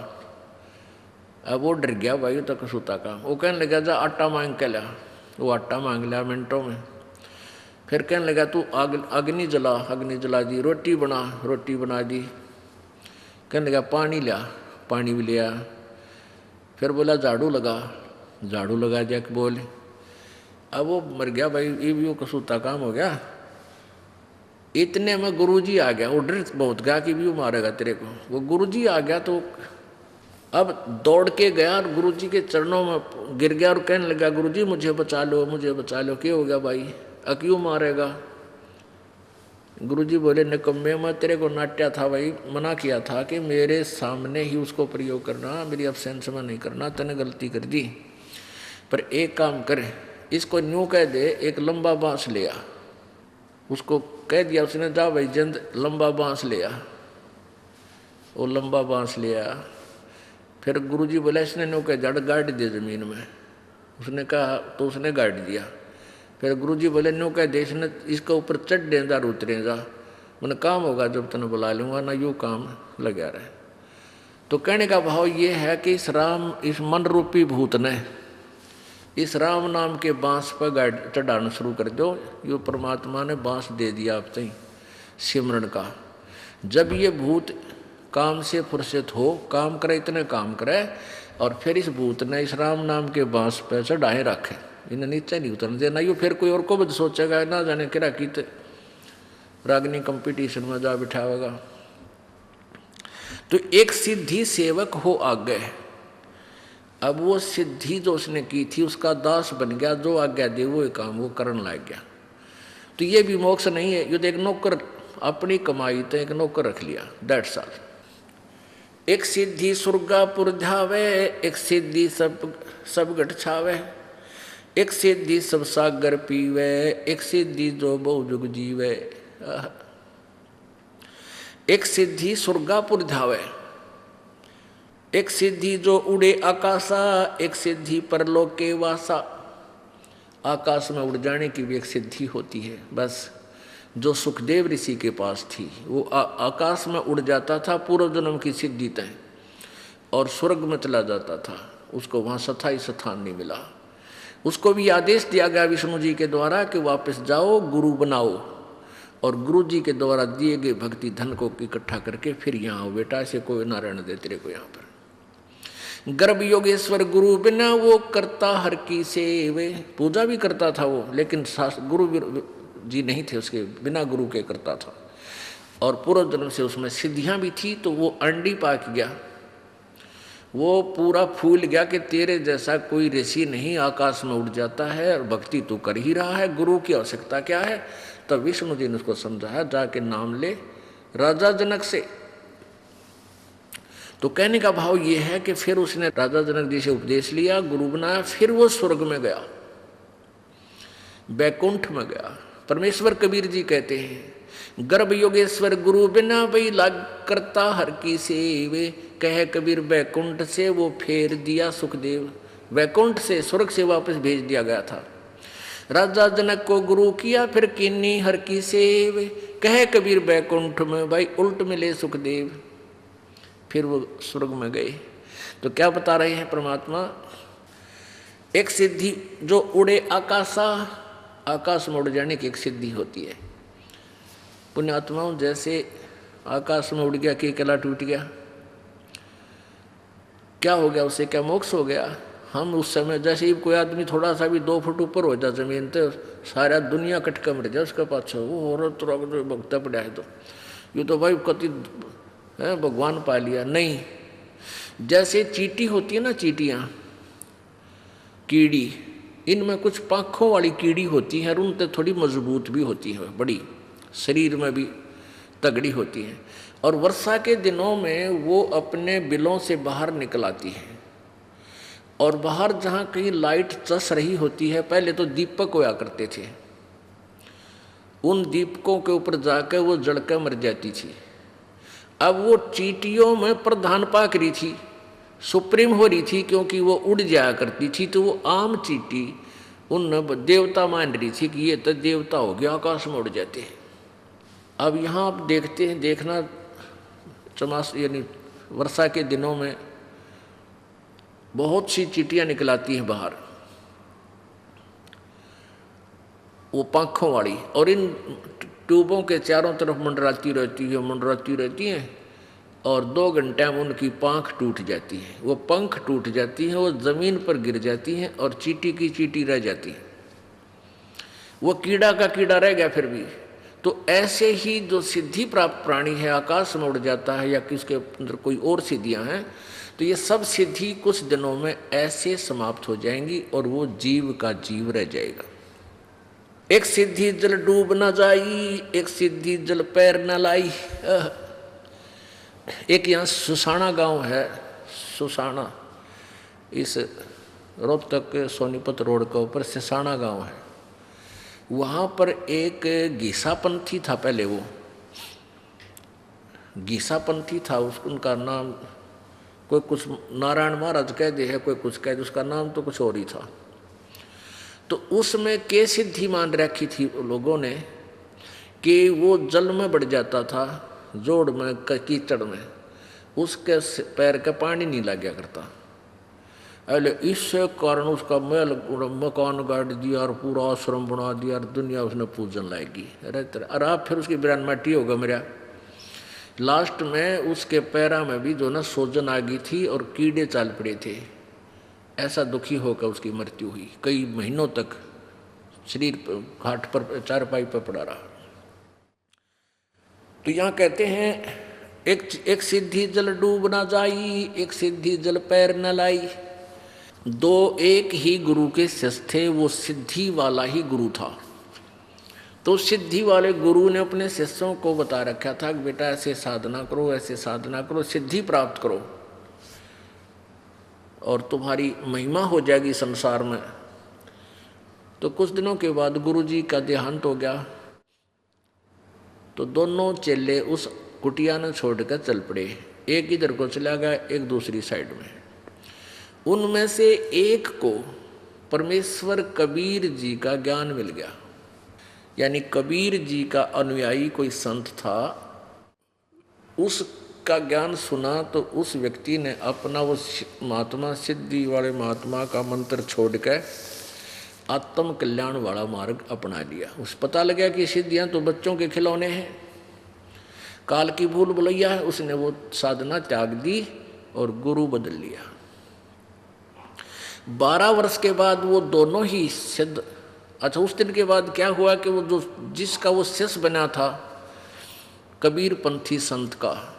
अब वो डर गया भाई तक सूता का। वो कहने लगा, जा आटा मांग के ला। वो आटा मांग लिया मिनटों में। फिर कहने लगा, तू अग्नि जला दी। रोटी बना दी। कहने लगा, पानी लिया, पानी भी लिया। फिर बोला, झाड़ू लगा दिया कि बोले। अब वो मर गया भाई, ये भी वो कसूता काम हो गया। इतने में गुरुजी आ गया। वो डर बहुत गया कि भी वो मारेगा तेरे को। वो गुरुजी आ गया तो अब दौड़ के गया और गुरुजी के चरणों में गिर गया और कहने लगा, गुरुजी मुझे बचा लो। क्या हो गया भाई, क्यों मारेगा? गुरुजी बोले, निकम्मे, मैं तेरे को नाट्या था भाई, मना किया था कि मेरे सामने ही उसको प्रयोग करना, मेरी अब्सेंस में नहीं करना। तने गलती कर दी। पर एक काम कर, इसको न्यू कह दे, एक लंबा बांस ले आ। उसको कह दिया उसने, जा भाई जंद लंबा बांस ले आ। वो लंबा बांस ले आया। फिर गुरुजी बोला, इसने न्यू कह जड़ गाड़ दे जमीन में। उसने कहा, तो उसने गाड़ दिया। फिर गुरुजी बोले, न्यू कह दे इसने, इसके ऊपर चढ़ दे जा, उतरे जा, मैंने काम होगा जब तने बुला लूँगा, ना यूँ काम लगा रहे। तो कहने का भाव ये है कि इस मन रूपी भूत ने इस राम नाम के बांस पर गाड़ चढ़ाना शुरू कर दो। यो परमात्मा ने बांस दे दिया आप तई सिमरन का। जब ये भूत काम से फुर्सत हो, काम करे, इतने काम करे, और फिर इस भूत ने इस राम नाम के बांस पर चढ़ाए रखे, इन्हें नीचे नहीं उतरने देना। यो फिर कोई और को भी सोचेगा, ना जाने किरा की रागनी कंपटीशन में जा बिठावेगा। तो एक सिद्धि सेवक हो आगे, अब वो सिद्धि जो उसने की थी उसका दास बन गया, जो आज्ञा दे वो काम वो करने लग गया। तो ये भी मोक्ष नहीं है, युद्ध एक नौकर अपनी कमाई तो एक नौकर रख लिया, 1.5 साल। एक सिद्धि सुरगापुर ध्यावे, एक सिद्धि सब गठ छावे, एक सिद्धि सब सागर पीवे, एक सिद्धि जो बहु जुग जीवे। एक सिद्धि सुरगापुर ध्यावे, एक सिद्धि जो उड़े आकाशा, एक सिद्धि परलोक के वासा। आकाश में उड़ जाने की भी एक सिद्धि होती है। बस जो सुखदेव ऋषि के पास थी वो आकाश में उड़ जाता था, पूर्व जन्म की सिद्धि तय, और स्वर्ग में चला जाता था, उसको वहाँ स्थायी स्थान नहीं मिला। उसको भी आदेश दिया गया विष्णु जी के द्वारा कि वापस जाओ, गुरु बनाओ, और गुरु जी के द्वारा दिए गए भक्ति धन को इकट्ठा करके फिर यहाँ आओ बेटा, ऐसे कोई ना रहने दे तेरे को यहाँ पर। गर्भ योगेश्वर गुरु बिना वो करता हर की सेवे, पूजा भी करता था वो, लेकिन गुरु जी नहीं थे उसके, बिना गुरु के करता था। और पूर्व जन्म से उसमें सिद्धियां भी थी, तो वो अंडी पाक गया, वो पूरा फूल गया कि तेरे जैसा कोई ऋषि नहीं आकाश में उड़ जाता है, और भक्ति तू कर ही रहा है, गुरु की आवश्यकता क्या है। तब विष्णु जी ने उसको समझाया, जाके नाम ले राजा जनक से। तो कहने का भाव ये है कि फिर उसने राजा जनक जी से उपदेश लिया, गुरु बनाया, फिर वो स्वर्ग में गया, बैकुंठ में गया। परमेश्वर कबीर जी कहते हैं, गर्भ योगेश्वर गुरु बिना वही लाग करता हर की सेवे। कहे कबीर बैकुंठ से वो फेर दिया सुखदेव, बैकुंठ से स्वर्ग से वापस भेज दिया गया था। राजा जनक को गुरु किया फिर किन्नी हर की सेवे। कहे कबीर बैकुंठ में भाई उल्ट मिले सुखदेव, फिर वो स्वर्ग में गए। तो क्या बता रहे हैं परमात्मा, एक सिद्धि जो उड़े आकाशा, आकाश में उड़ जाने की एक सिद्धि होती है। पुण्यात्माओं जैसे आकाश में उड़ गया कि केला टूट गया, क्या हो गया उसे, क्या मोक्ष हो गया। हम उस समय जैसे ही कोई आदमी थोड़ा सा भी 2 फुट ऊपर हो जाए जमीन तो सारा दुनिया कटका मर जाए उसका पाछा, वो औरत तो भगता पड़ा है, तो ये तो भाई कति है भगवान पा लिया। नहीं, जैसे चींटी होती है ना, चींटियाँ कीड़ी, इनमें कुछ पाँखों वाली कीड़ी होती है और उनसे थोड़ी मजबूत भी होती है, बड़ी शरीर में भी तगड़ी होती है, और वर्षा के दिनों में वो अपने बिलों से बाहर निकल आती है, और बाहर जहाँ कहीं लाइट चस रही होती है, पहले तो दीपक होया करते थे, उन दीपकों के ऊपर जाकर वो जड़कर मर जाती थी। अब वो चींटियों में प्रधान पाक रही थी, सुप्रीम हो रही थी, क्योंकि वो उड़ जाया करती थी, तो वो आम चींटी उन देवता मान रही थी कि ये तो देवता हो गया, आकाश में उड़ जाते हैं। अब यहाँ आप देखते हैं, देखना चमास यानी वर्षा के दिनों में बहुत सी चींटियाँ निकल आती हैं बाहर, वो पंखों वाली, और इन ट्यूबों के चारों तरफ मंडराती रहती हैं, और 2 घंटे में उनकी पंख टूट जाती है, वो पंख टूट जाती हैं, वो ज़मीन पर गिर जाती हैं, और चींटी की चींटी रह जाती है, वो कीड़ा का कीड़ा रह गया फिर भी। तो ऐसे ही जो सिद्धि प्राप्त प्राणी है आकाश में उड़ जाता है, या किसके अंदर कोई और सिद्धियां हैं, तो ये सब सिद्धि कुछ दिनों में ऐसे समाप्त हो जाएंगी और वो जीव का जीव रह जाएगा। एक सिद्धि जल डूब न जाई, एक सिद्धि जल पैर न लाई। एक यहाँ सुसाना गांव है, सुसाना, इस रोहतक के सोनीपत रोड के ऊपर सुसाना गांव है। वहाँ पर एक गीसापंथी था, पहले वो गीसापंथी था, उनका नाम कोई कुछ नारायण महाराज कह दे है, कोई कुछ कह दे, उसका नाम तो कुछ और ही था। तो उसमें के सिद्धि मान रखी थी लोगों ने कि वो जल में बढ़ जाता था, जोड़ में कीचड़ में, उसके पैर का पानी नहीं लग गया करता। अरे इससे कारण उसका महल मकान गाड़ दिया और पूरा आश्रम बना दिया और दुनिया उसने पूजन लाएगी। अरे आप फिर उसकी बिरान माटी होगा मेरा। लास्ट में उसके पैरा में भी जो ना सोजन आ गई थी और कीड़े चाल पड़े थे, ऐसा दुखी होकर उसकी मृत्यु हुई। कई महीनों तक शरीर घाट पर चारपाई पर पड़ा रहा। तो यहाँ कहते हैं एक सिद्धि जल डूब ना जाई, एक सिद्धि जल पैर न लाई। दो एक ही गुरु के शिष्य थे, वो सिद्धि वाला ही गुरु था। तो सिद्धि वाले गुरु ने अपने शिष्यों को बता रखा था कि बेटा ऐसे साधना करो, ऐसे साधना करो, सिद्धि प्राप्त करो और तुम्हारी महिमा हो जाएगी संसार में। तो कुछ दिनों के बाद गुरु जी का देहांत हो गया। तो दोनों चेले उस कुटिया ने छोड़कर चल पड़े। एक इधर को चला गया, एक दूसरी साइड में। उनमें से एक को परमेश्वर कबीर जी का ज्ञान मिल गया। यानी कबीर जी का अनुयायी कोई संत था, उसका ज्ञान सुना तो उस व्यक्ति ने अपना वो महात्मा, सिद्धि वाले महात्मा का मंत्र छोड़कर आत्म कल्याण वाला मार्ग अपना लिया। उस पता लगा कि सिद्धियां तो बच्चों के खिलौने हैं, काल की भूल भुलैया है। उसने वो साधना त्याग दी और गुरु बदल लिया। 12 वर्ष के बाद वो दोनों ही सिद्ध। अच्छा, उस दिन के बाद क्या हुआ कि वो जो जिसका वो शिष्य बना था कबीर पंथी संत का,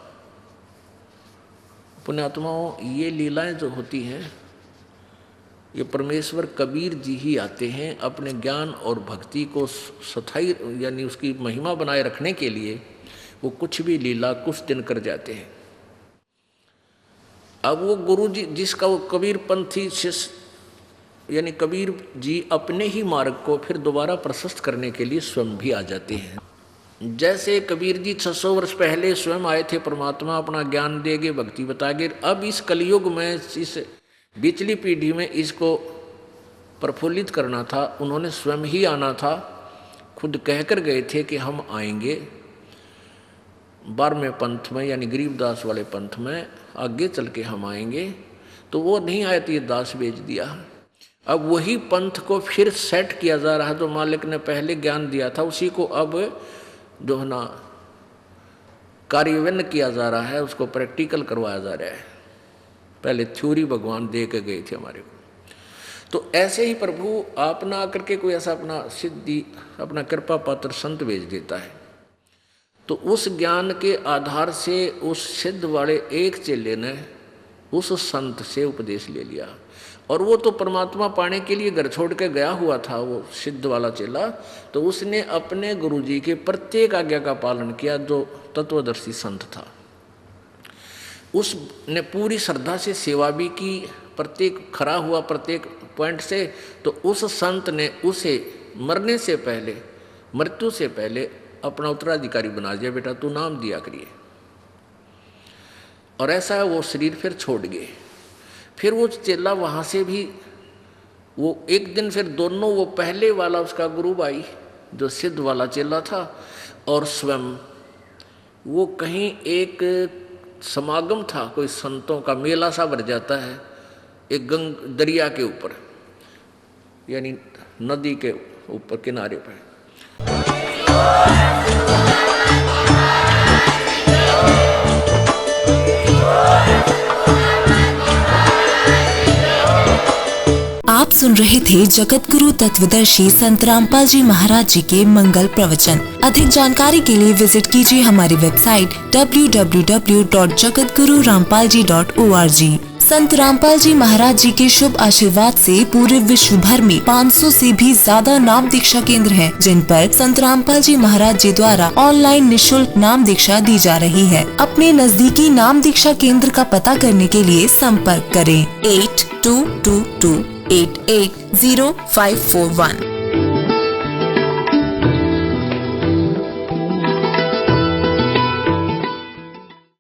पुण्यात्माओं, ये लीलाएं जो होती हैं ये परमेश्वर कबीर जी ही आते हैं अपने ज्ञान और भक्ति को स्थायी यानी उसकी महिमा बनाए रखने के लिए। वो कुछ भी लीला कुछ दिन कर जाते हैं। अब वो गुरु जी जिसका वो कबीर पंथी शिष्य यानी कबीर जी अपने ही मार्ग को फिर दोबारा प्रशस्त करने के लिए स्वयं भी आ जाते हैं। जैसे कबीर जी 600 वर्ष पहले स्वयं आए थे, परमात्मा अपना ज्ञान देंगे, भक्ति बताएंगे। अब इस कलयुग में, इस पिछली पीढ़ी में इसको प्रफुल्लित करना था, उन्होंने स्वयं ही आना था। खुद कहकर गए थे कि हम आएंगे 12वें पंथ में यानी गरीबदास वाले पंथ में, आगे चल के हम आएंगे। तो वो नहीं आए तो ये दास बेच दिया। अब वही पंथ को फिर सेट किया जा रहा है। जो मालिक ने पहले ज्ञान दिया था उसी को अब जो है ना कार्यान्वयन किया जा रहा है, उसको प्रैक्टिकल करवाया जा रहा है। पहले थ्योरी भगवान दे के गए थे हमारे को। तो ऐसे ही प्रभु आप ना आकर के कोई ऐसा अपना सिद्धि, अपना कृपा पात्र संत भेज देता है। तो उस ज्ञान के आधार से उस सिद्ध वाले एक चेले ने उस संत से उपदेश ले लिया। और वो तो परमात्मा पाने के लिए घर छोड़ के गया हुआ था, वो सिद्ध वाला चेला। तो उसने अपने गुरुजी के प्रत्येक आज्ञा का पालन किया, जो तत्वदर्शी संत था। उसने पूरी श्रद्धा से सेवा भी की, प्रत्येक खरा हुआ प्रत्येक पॉइंट से। तो उस संत ने उसे मरने से पहले, मृत्यु से पहले अपना उत्तराधिकारी बना दिया, बेटा तू नाम दिया करिए। और ऐसा वो शरीर फिर छोड़ गए। फिर वो चेला वहाँ से भी वो एक दिन फिर दोनों, वो पहले वाला उसका गुरु भाई जो सिद्ध वाला चेला था और स्वयं, वो कहीं एक समागम था, कोई संतों का मेला सा भर जाता है एक दरिया के ऊपर यानी नदी के ऊपर किनारे पर। आप सुन रहे थे जगत गुरु तत्वदर्शी संत रामपाल जी महाराज जी के मंगल प्रवचन। अधिक जानकारी के लिए विजिट कीजिए हमारी वेबसाइट www.jagatgururampalji.org। संत रामपाल जी महाराज जी के शुभ आशीर्वाद से पूरे विश्व भर में 500 से भी ज्यादा नाम दीक्षा केंद्र हैं, जिन पर संत रामपाल जी महाराज जी द्वारा ऑनलाइन निःशुल्क नाम दीक्षा दी जा रही है। अपने नजदीकी नाम दीक्षा केंद्र का पता करने के लिए संपर्क करें 8222880541।